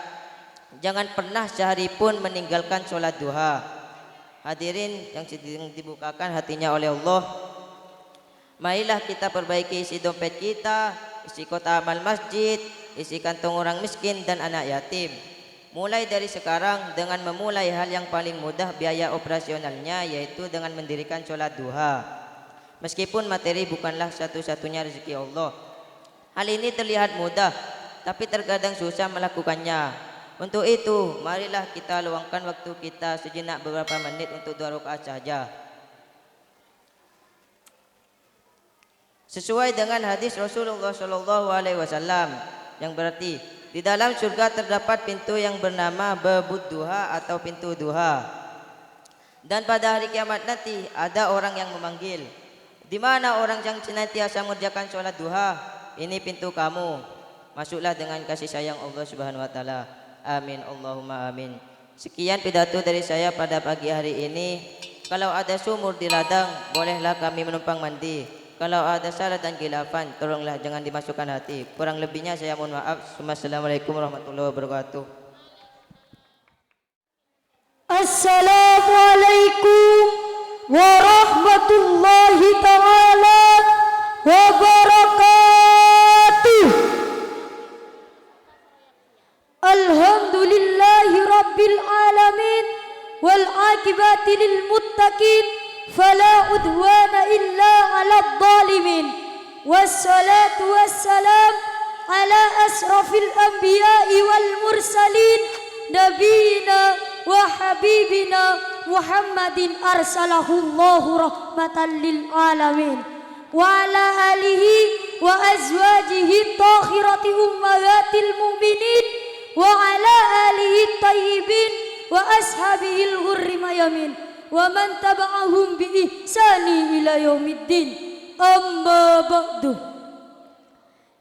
S2: jangan pernah sehari pun meninggalkan sholat duha. Hadirin yang sedang dibukakan hatinya oleh Allah, marilah kita perbaiki isi dompet kita, isi kotak amal masjid, isi kantong orang miskin dan anak yatim. Mulai dari sekarang dengan memulai hal yang paling mudah biaya operasionalnya, yaitu dengan mendirikan sholat duha. Meskipun materi bukanlah satu-satunya rezeki Allah, hal ini terlihat mudah, tapi terkadang susah melakukannya. Untuk itu, marilah kita luangkan waktu kita sejenak beberapa menit untuk 2 rakaat saja. Sesuai dengan hadis Rasulullah SAW, yang berarti di dalam surga terdapat pintu yang bernama babud duha atau pintu duha. Dan pada hari kiamat nanti ada orang yang memanggil, di mana orang yang senantiasa mengerjakan sholat duha? Ini pintu kamu. Masuklah dengan kasih sayang Allah Subhanahu wa taala. Amin Allahumma amin. Sekian pidato dari saya pada pagi hari ini. Kalau ada sumur di ladang, bolehlah kami menumpang mandi. Kalau ada salah dan khilafan, tolonglah jangan dimasukkan hati. Kurang lebihnya saya mohon maaf. Assalamualaikum warahmatullahi wabarakatuh.
S1: Assalamualaikum warahmatullahi ta'ala wabarakatuh. Alhamdulillahi rabbil alamin wal akibati lil muttaqin fala udwana illa ala dhalimin. Wassalatu wassalam ala asrafil anbiya'i wal mursalin nabiyina wa habibina Muhammadin arsalahullahu rahmatan lil alamin wa ala alihi wa azwajihi takhirati ummahatil mu'minin wa ala alihi tayyibin wa ashabihil ghurri mayamin wa man taba'ahum bi ihsani ila yaumiddin. Amma ba'du.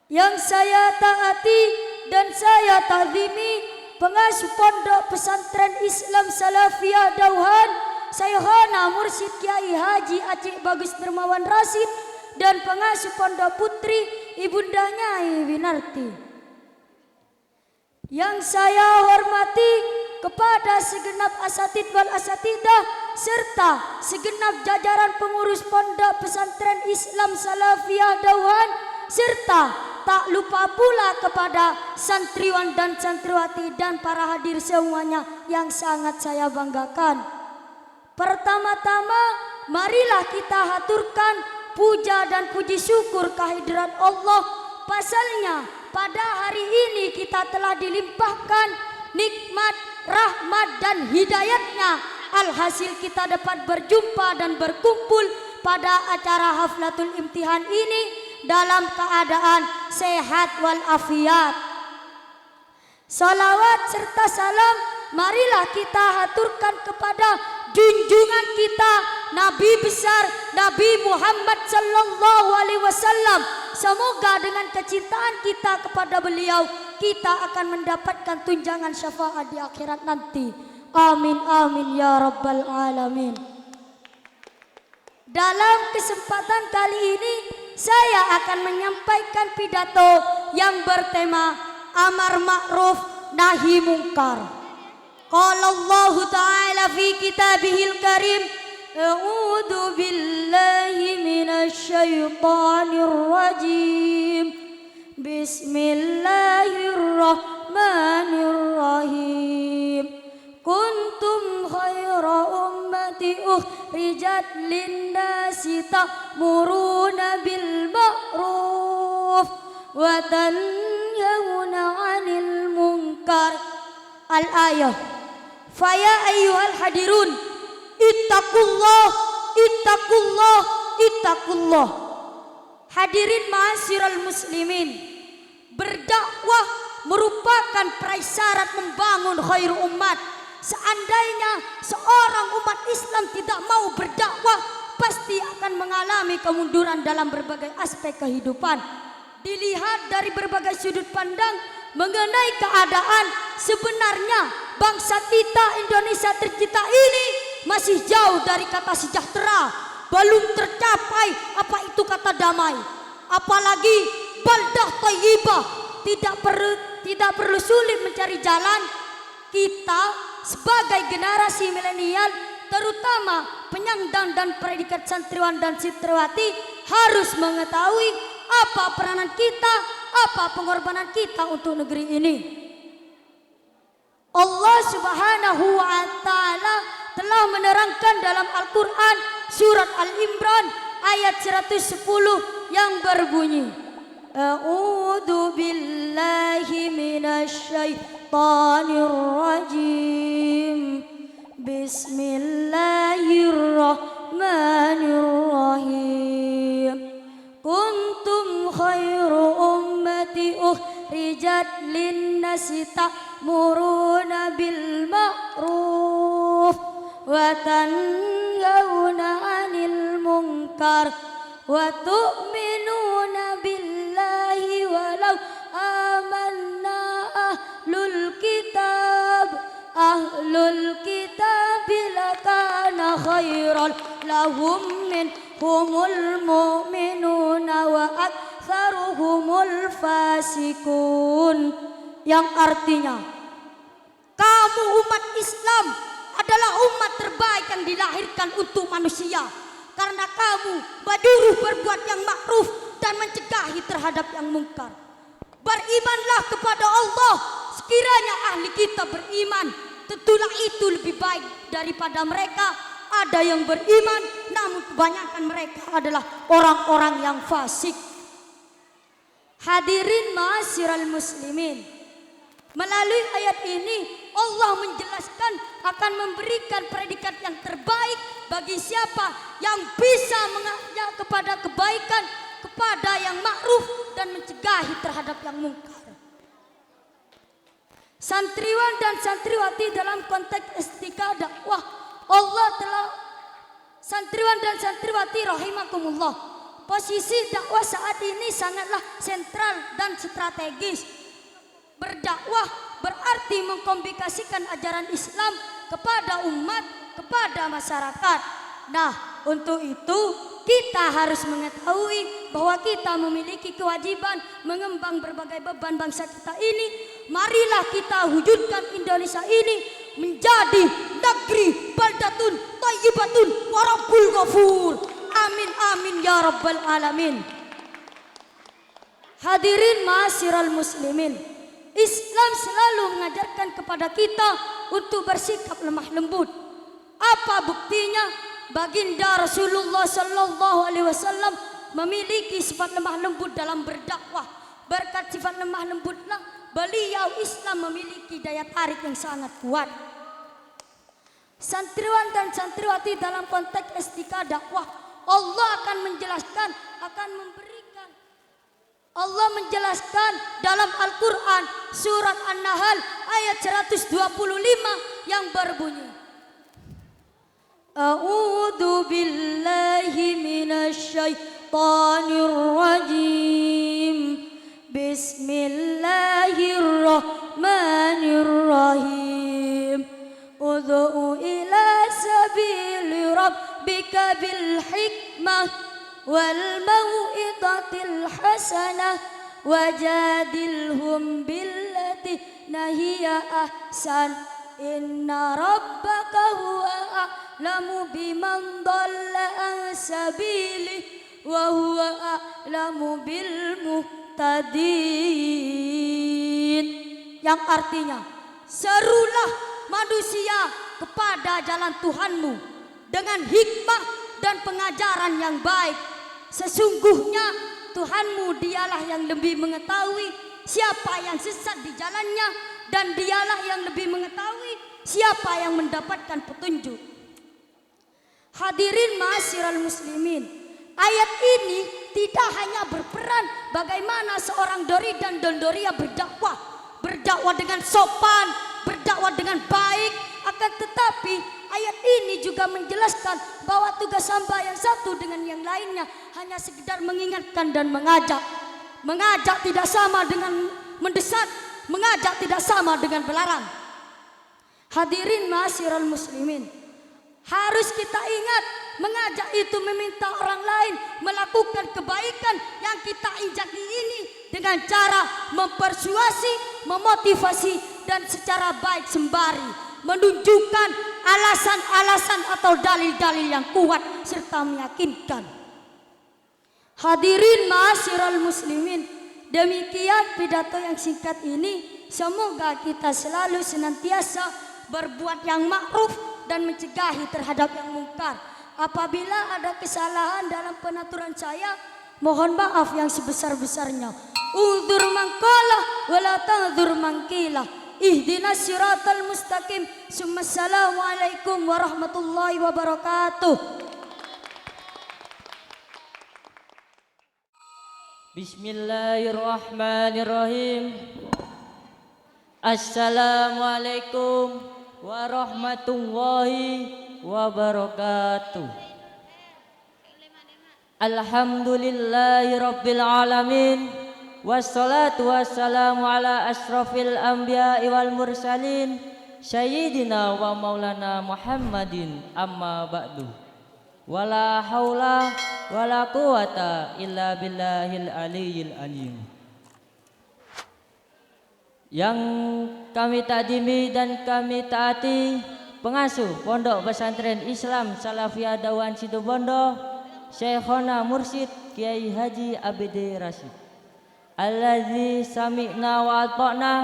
S1: Yang saya taati dan saya ta'zimi pengasuh pondok pesantren Islam Salafiyah Dauhan, Saykhana Mursyid Kiai Haji Aceh Bagus Dermawan Rasid, dan pengasuh pondok putri Ibunda Nyai Winarti. Yang saya hormati
S10: kepada segenap asatid wal asatidah serta segenap jajaran pengurus pondok pesantren Islam Salafiyah Dauhan, serta tak lupa pula kepada santriwan dan santriwati dan para hadir semuanya yang sangat saya banggakan. Pertama-tama marilah kita haturkan puja dan puji syukur kehadirat Allah. Pasalnya pada hari ini kita telah dilimpahkan nikmat, rahmat dan hidayatnya. Alhasil kita dapat berjumpa dan berkumpul pada acara haflatul imtihan ini dalam keadaan sehat walafiat. Salawat serta salam marilah kita haturkan kepada junjungan kita Nabi besar Nabi Muhammad sallallahu alaihi wasallam. Semoga dengan kecintaan kita kepada beliau kita akan mendapatkan tunjangan syafaat di akhirat nanti. Amin amin ya rabbal alamin. Dalam kesempatan kali ini saya akan menyampaikan pidato yang bertema amar ma'ruf nahi mungkar. Qala Allah Ta'ala fi kitabihil karim, a'udzu billahi minasy syaithanir rajim. Bismillahirrahmanirrahim. Kuntum khaira ummati ukhrijat linnasi ta'muruna bil ma'ruf wa tanhauna 'anil munkar. Al-ayah. Faya ayyuhal hadirun, ittaqullah, ittaqullah, ittaqullah. Hadirin ma'asyiral muslimin, berdakwah merupakan prasyarat membangun khair umat. Seandainya seorang umat Islam tidak mau berdakwah, pasti akan mengalami kemunduran dalam berbagai aspek kehidupan. Dilihat dari berbagai sudut pandang mengenai keadaan sebenarnya bangsa kita Indonesia tercipta ini masih jauh dari kata sejahtera, belum tercapai apa itu kata damai, apalagi baldah thayyibah. Tidak perlu sulit mencari jalan. Kita sebagai generasi milenial, terutama penyandang dan predikat santriwan dan santriwati, harus mengetahui apa peranan kita, apa pengorbanan kita untuk negeri ini. Allah Subhanahu wa Ta'ala telah menerangkan dalam Al-Quran surat Al-Imran ayat 110 yang berbunyi, A'udzu billahi minasy syaithanir rajim. Bismillahirrahmanirrahim. Kuntum khairu ummati ukhrijat linnasi ta'muruna bil ma'ruf wa tanhauna 'anil munkar wa tu'minuna billahi walau amanna ahlul kitab lakana khairan lahum minhumul mu'minuna wa aktsaruhumul fasikun. Yang artinya, kamu umat Islam adalah umat terbaik yang dilahirkan untuk manusia, karena kamu menyuruh berbuat yang ma'ruf dan mencegahi terhadap yang mungkar. Berimanlah kepada Allah. Sekiranya ahli kita beriman, tentulah itu lebih baik daripada mereka. Ada yang beriman, namun kebanyakan mereka adalah orang-orang yang fasik. Hadirin ma'asyiral muslimin, melalui ayat ini Allah menjelaskan akan memberikan predikat yang terbaik bagi siapa yang bisa mengajak kepada kebaikan, kepada yang ma'ruf dan mencegahi terhadap yang mungkar. Santriwan dan santriwati dalam konteks istika dakwah, Allah telah, santriwan dan santriwati rahimakumullah, posisi dakwah saat ini sangatlah sentral dan strategis. Berdakwah berarti mengkomunikasikan ajaran Islam kepada umat, kepada masyarakat. Nah, untuk itu kita harus mengetahui bahwa kita memiliki kewajiban mengemban berbagai beban bangsa kita ini. Marilah kita wujudkan Indonesia ini menjadi negeri baldatun thayyibatun wa rabbul ghafur. Amin amin ya rabbal alamin. Hadirin ma'asyiral muslimin, Islam selalu mengajarkan kepada kita untuk bersikap lemah lembut. Apa buktinya? Baginda Rasulullah sallallahu alaihi wasallam memiliki sifat lemah lembut dalam berdakwah. Berkat sifat lemah lembutlah beliau Islam memiliki daya tarik yang sangat kuat. Santriwan dan santriwati dalam konteks etika dakwah, Allah akan menjelaskan, Allah menjelaskan dalam Al-Quran surat An-Nahl ayat 125 yang berbunyi, A'udzu billahi minasy syaithanir rajim. Bismillahirrahmanirrahim. Ud'u ila sabili rabbika bil hikmah wal mau'izatil hasanah wajadilhum billati hiya ahsan. Inna rabbaka huwa a'lamu biman dhalla an sabili wa huwa a'lamu bil muhtadin. Yang artinya, serulah manusia kepada jalan Tuhanmu dengan hikmah dan pengajaran yang baik. Sesungguhnya Tuhanmu dialah yang lebih mengetahui siapa yang sesat di jalannya, dan dialah yang lebih mengetahui siapa yang mendapatkan petunjuk. Hadirin ma'asyiral muslimin, ayat ini tidak hanya berperan bagaimana seorang dori dan dondoria berdakwah dengan sopan, berdakwah dengan baik, akan tetapi ayat ini juga menjelaskan bahwa tugas hamba yang satu dengan yang lainnya hanya sekedar mengingatkan dan mengajak. Mengajak tidak sama dengan mendesak, mengajak tidak sama dengan melarang. Hadirin ma'asyiral muslimin, harus kita ingat, mengajak itu meminta orang lain melakukan kebaikan yang kita injaki ini dengan cara mempersuasi, memotivasi, dan secara baik sembari menunjukkan alasan-alasan atau dalil-dalil yang kuat serta meyakinkan. Hadirin ma'asyiral muslimin, demikian pidato yang singkat ini. Semoga kita selalu senantiasa berbuat yang ma'ruf dan mencegahi terhadap yang mungkar. Apabila ada kesalahan dalam penaturan saya, mohon maaf yang sebesar-besarnya. Udzur man qala wa la ta'dzur man qila. Ihdinas siratal mustaqim. Assalamualaikum warahmatullahi wabarakatuh.
S11: Bismillahirrahmanirrahim. Assalamualaikum warahmatullahi wabarakatuh. Alhamdulillahi rabbil alamin. Wassalatu wassalamu ala asrafil anbiya'i wal mursalin Sayyidina wa maulana Muhammadin, amma ba'du. Wala haula wala quwata illa billahil aliyyil alim. Yang kami takdimi dan kami taati pengasuh Pondok Pesantren Islam Salafiyah Dawan Situbondo, Syekhona Mursyid Kiai Haji Abd Rasyid Alladzi sami'na wa ata'na,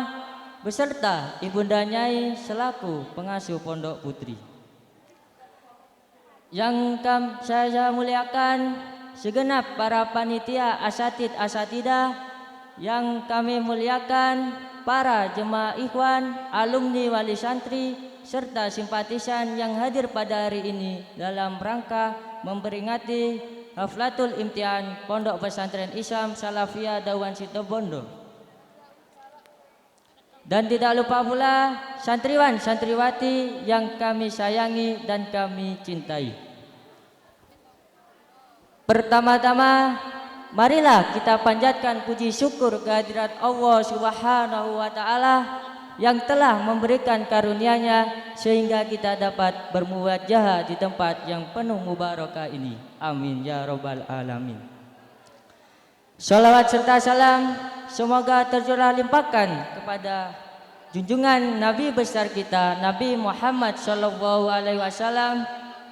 S11: beserta Ibunda Nyai selaku pengasuh Pondok Putri. Yang saya muliakan segenap para panitia asatid asatidah, yang kami muliakan para jemaah ikhwan, alumni wali santri, serta simpatisan yang hadir pada hari ini dalam rangka memperingati Haflatul Imtihan Pondok Pesantren Islam Salafiyah Dawan Situbondo. Dan tidak lupa pula santriwan santriwati yang kami sayangi dan kami cintai. Pertama-tama, marilah kita panjatkan puji syukur kehadirat Allah Subhanahu wa Ta'ala yang telah memberikan karunia-Nya sehingga kita dapat bermuwajahah di tempat yang penuh mubarakah ini. Amin ya rabbal alamin. Salawat serta salam semoga tercurah limpahkan kepada junjungan Nabi besar kita Nabi Muhammad Shallallahu Alaihi Wasallam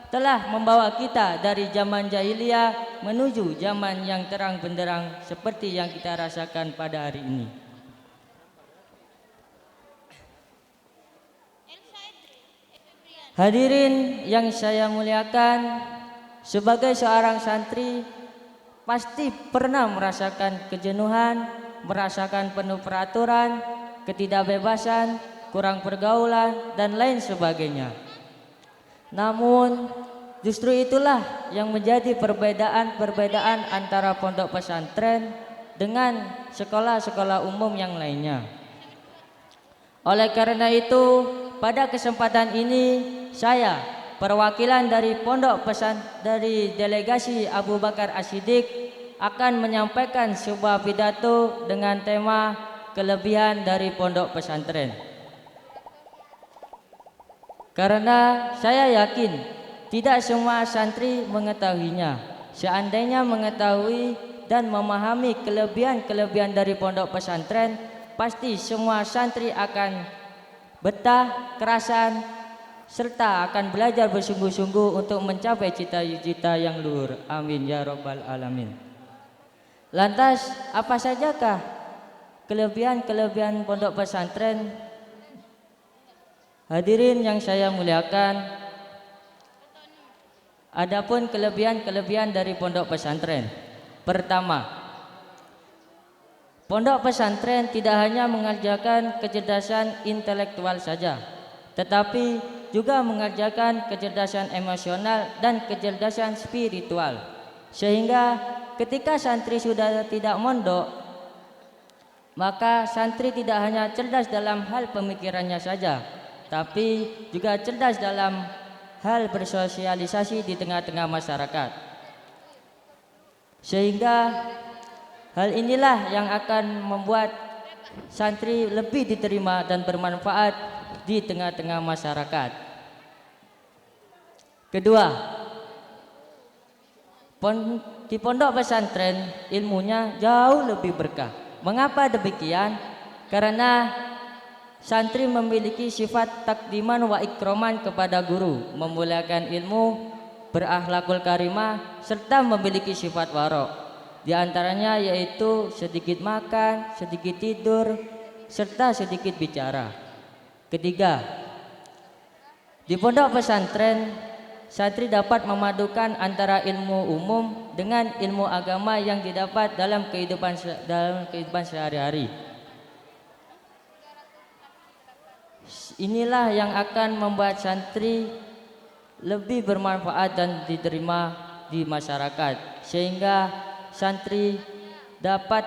S11: telah membawa kita dari zaman jahiliyah menuju zaman yang terang benderang seperti yang kita rasakan pada hari ini. Hadirin yang saya muliakan, sebagai seorang santri pasti pernah merasakan kejenuhan, merasakan penuh peraturan, ketidakbebasan, kurang pergaulan, dan lain sebagainya. Namun justru itulah yang menjadi perbedaan antara pondok pesantren dengan sekolah-sekolah umum yang lainnya. Oleh karena itu, pada kesempatan ini saya perwakilan dari dari delegasi Abu Bakar As-Siddiq akan menyampaikan sebuah pidato dengan tema kelebihan dari pondok pesantren. Karena saya yakin tidak semua santri mengetahuinya. Seandainya mengetahui dan memahami kelebihan-kelebihan dari pondok pesantren, pasti semua santri akan betah, kerasan, serta akan belajar bersungguh-sungguh untuk mencapai cita-cita yang luhur. Amin ya rabbal alamin. Lantas apa sajakah kelebihan-kelebihan pondok pesantren? Hadirin yang saya muliakan, adapun kelebihan-kelebihan dari pondok pesantren. Pertama, pondok pesantren tidak hanya mengajarkan kecerdasan intelektual saja, tetapi juga mengajarkan kecerdasan emosional dan kecerdasan spiritual. Sehingga ketika santri sudah tidak mondok, maka santri tidak hanya cerdas dalam hal pemikirannya saja, tapi juga cerdas dalam hal bersosialisasi di tengah-tengah masyarakat. Sehingga hal inilah yang akan membuat santri lebih diterima dan bermanfaat di tengah-tengah masyarakat. Kedua, di pondok pesantren ilmunya jauh lebih berkah. Mengapa demikian? Karena santri memiliki sifat takdiman wa ikroman kepada guru, memuliakan ilmu, berakhlakul karimah, serta memiliki sifat warok. Di antaranya yaitu sedikit makan, sedikit tidur, serta sedikit bicara. Ketiga, di pondok pesantren santri dapat memadukan antara ilmu umum dengan ilmu agama yang didapat dalam kehidupan sehari-hari. Inilah yang akan membuat santri lebih bermanfaat dan diterima di masyarakat, sehingga santri dapat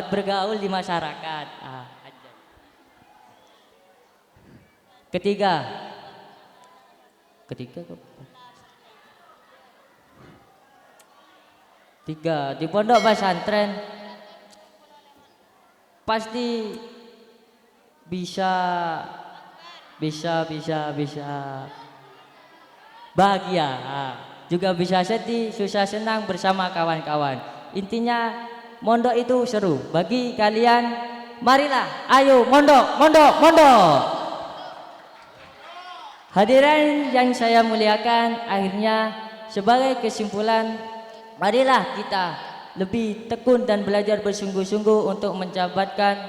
S11: bergaul di masyarakat. Ketiga, di pondok pesantren pasti bisa bahagia, juga bisa sedih, susah senang bersama kawan-kawan. Intinya mondok itu seru. Bagi kalian, marilah, ayo mondok. Hadirin yang saya muliakan, akhirnya sebagai kesimpulan, marilah kita lebih tekun dan belajar bersungguh-sungguh untuk mencatatkan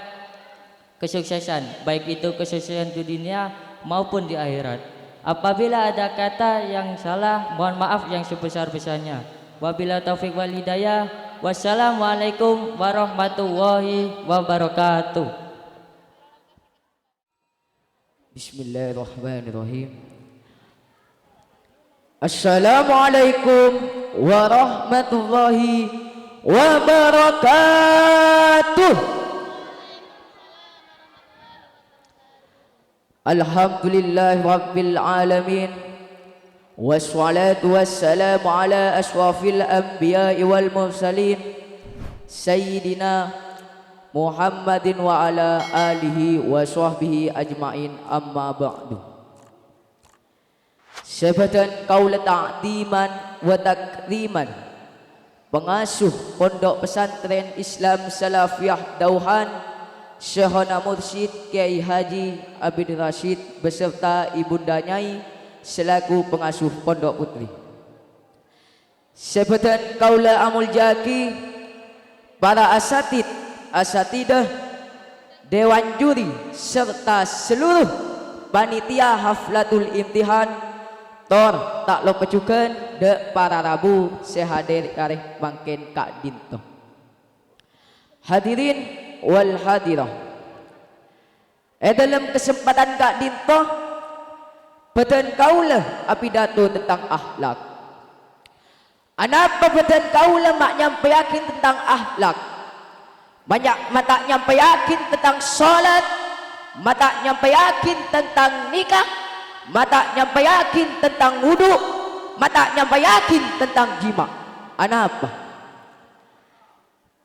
S11: kesuksesan, baik itu kesuksesan di dunia maupun di akhirat. Apabila ada kata yang salah, mohon maaf yang sebesar-besarnya. Wabillahi taufiq wal hidayah. Wassalamualaikum warahmatullahi wabarakatuh.
S9: Bismillahirrahmanirrahim. Assalamualaikum warahmatullahi wabarakatuh. Alhamdulillah rabbil alamin, wassalatu wassalamu ala ashrafil anbiya'i wal mursalin, Sayyidina Muhammadin wa ala alihi wa sahbihi ajma'in, amma ba'du. Sebatan kaula ta'diman wa takriman pengasuh Pondok Pesantren Islam Salafiyah Dauhan Syekhona Mursyid Kiai Haji Abid Rashid beserta Ibunda Nyai selaku pengasuh Pondok Putri. Sebatan kaula amul jaki para asatid, asatidah, dewan juri serta seluruh panitia haflatul imtihan tor tak lupa juga de para rabu sehadir kareh bangken Kak Dinto. Hadirin wal hadirah, dalam kesempatan Kak Dinto beten kaula pidato tentang akhlak. Anapa beten kaula mak nyampaikan tentang akhlak. Banyak mata nyampaikan tentang salat, mata nyampaikan tentang nikah, mata nyampaikan tentang wudu, mata nyampaikan tentang jima. Anapa?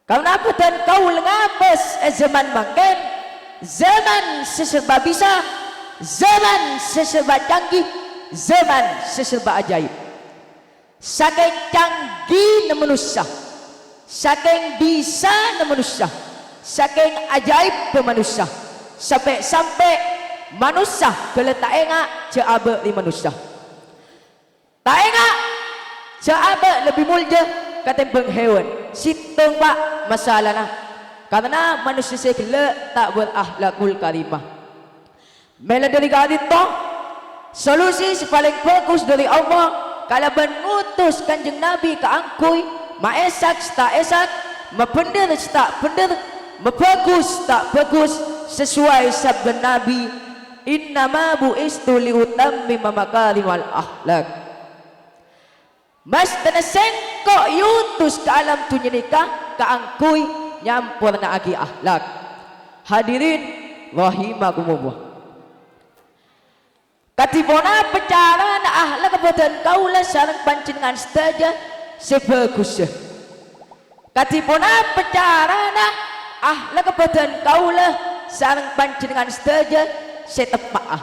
S9: Karena beten kaula ngapes zaman makan, zaman seserba bisa, zaman seserba canggih, zaman seserba ajaib. Saking canggih na manusia, saking bisa na manusia, saking ajaib na manusia, sampai manusia kalau tak enggak ceaba di manusia, tak enggak ceaba lebih mulia ketimbang hewan. Situng pak masalah nah, karena manusia sekala tak berakhlakul karimah. Mela dari kadito solusi paling fokus dari Allah. Kalau menutus kanjeng Nabi ke angkui, maesak tak esak, mepender tak pender, mebagus tak bagus, sesuai sabda Nabi, innama bu'istu liutammima makarimal akhlak. Mas teneseng kok yutus ke alam dunia nikah ke angkui nyampur na agi akhlak. Hadirin rahimakumullah. Katibona pecara na akhlak kebetulan kaulah sarang pancingan saja sebagusnya. Katibona pecara na akhlak kebetulan kaulah sarang pancingan saja setepak.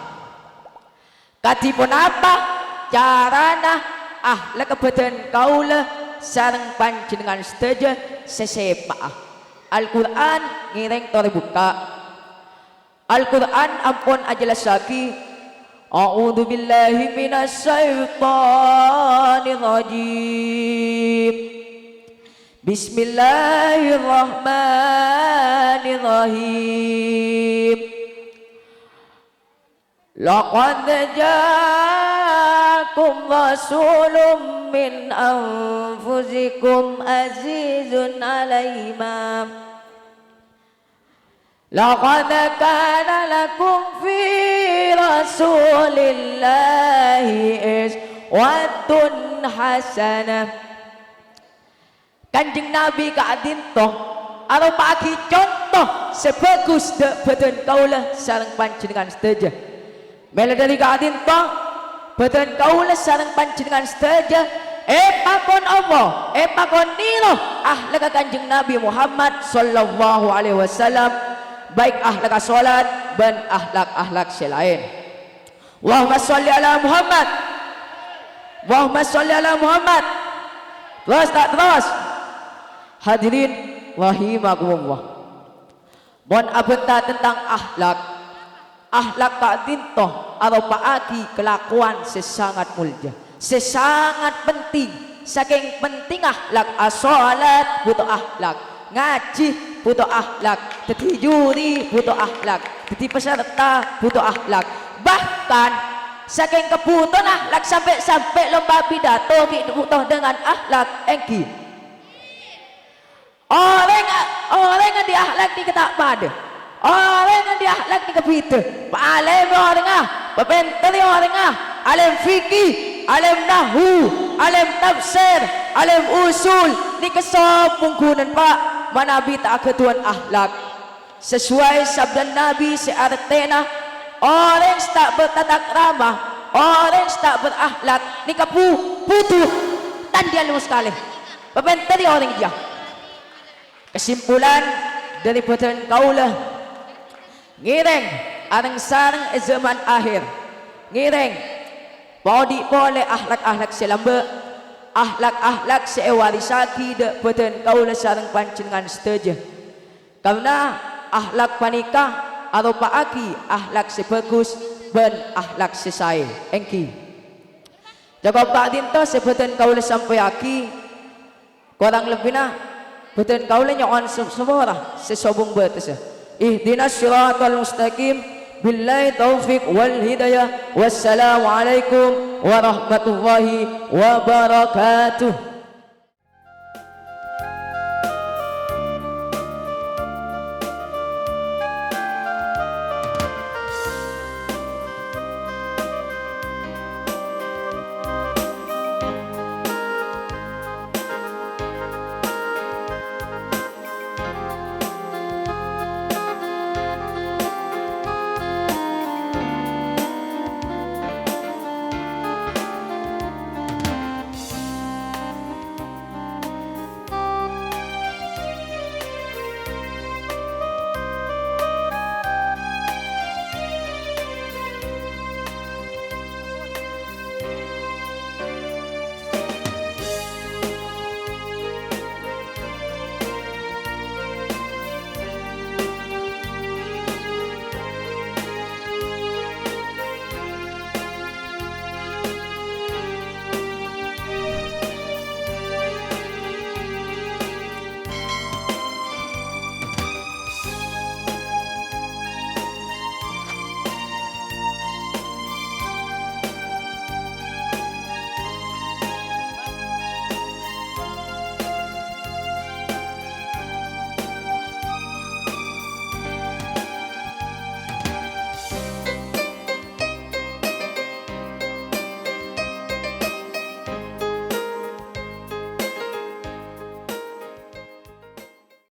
S9: Katibona apa cara na akhlak kebetulan kaulah sarang pancingan saja sesepak. Al-Quran ngireng toribuka. Al-Quran ampun ajalah saki. A'udzu billahi minasy syaithanir rajim. Bismillahirrahmanirrahim. Laqad ja'akum rasulun min anfusikum azizun 'alaihi ma laqad kana lakum fi rasulillahi uswatun hasanah. Kanjeng Nabi Kak Dinto aro pagi contoh sebagus dek beten kaulah sareng panjenengan sedaja. Mela dari Kak Dinto beten kaulah sareng panjenengan sedaja pakon Allah pakon niro akhlak kanjeng Nabi Muhammad sallallahu alaihi wasallam, baik akhlak salat dan akhlak selain. Allahumma sholli ala Muhammad, Allahumma sholli ala Muhammad. Terus tak terus. Hadirin rahimakumullah. Mohon abenta tentang akhlak. Akhlak Kak Dinto arupa aki kelakuan sesangat mulia, sesangat penting. Saking penting akhlak salat butuh akhlak, ngaji butuh akhlak, jadi juri butuh akhlak, jadi peserta butuh akhlak. Bahkan saking kebutuhan akhlak sampai lomba pidato butuh dengan akhlak engki. Orang yang di akhlak di ketak pada, orang yang di akhlak di kepita, alim orang pepenteri orang alim fikih, alim nahu, alim tafsir, alim usul ni kesopungkunan pak manabi tak ketuan akhlak sesuai sabda Nabi seartena orang tak bertatak ramah, orang tak berakhlak ni putuh dan dia lumus sekali pepenteri orang dia. Kesimpulan dari beten kaulah ngireng areng sareng zaman akhir, ngireng Podi boleh ahlak-ahlak selamba, ahlak-ahlak sewarisaki de peten kaula sareng panjenengan setuju. Karena ahlak panikah arupa aki ahlak sebagus ben ahlak sesai. Engki. Jaga Pak Dinto sebeten kaula sampai aki kurang lebihna beten kaula nyon semua sesobung betese. Ihdinas siratal mustaqim. Billahi taufiq wal hidayah. Wassalamu alaikum warahmatullahi wabarakatuh.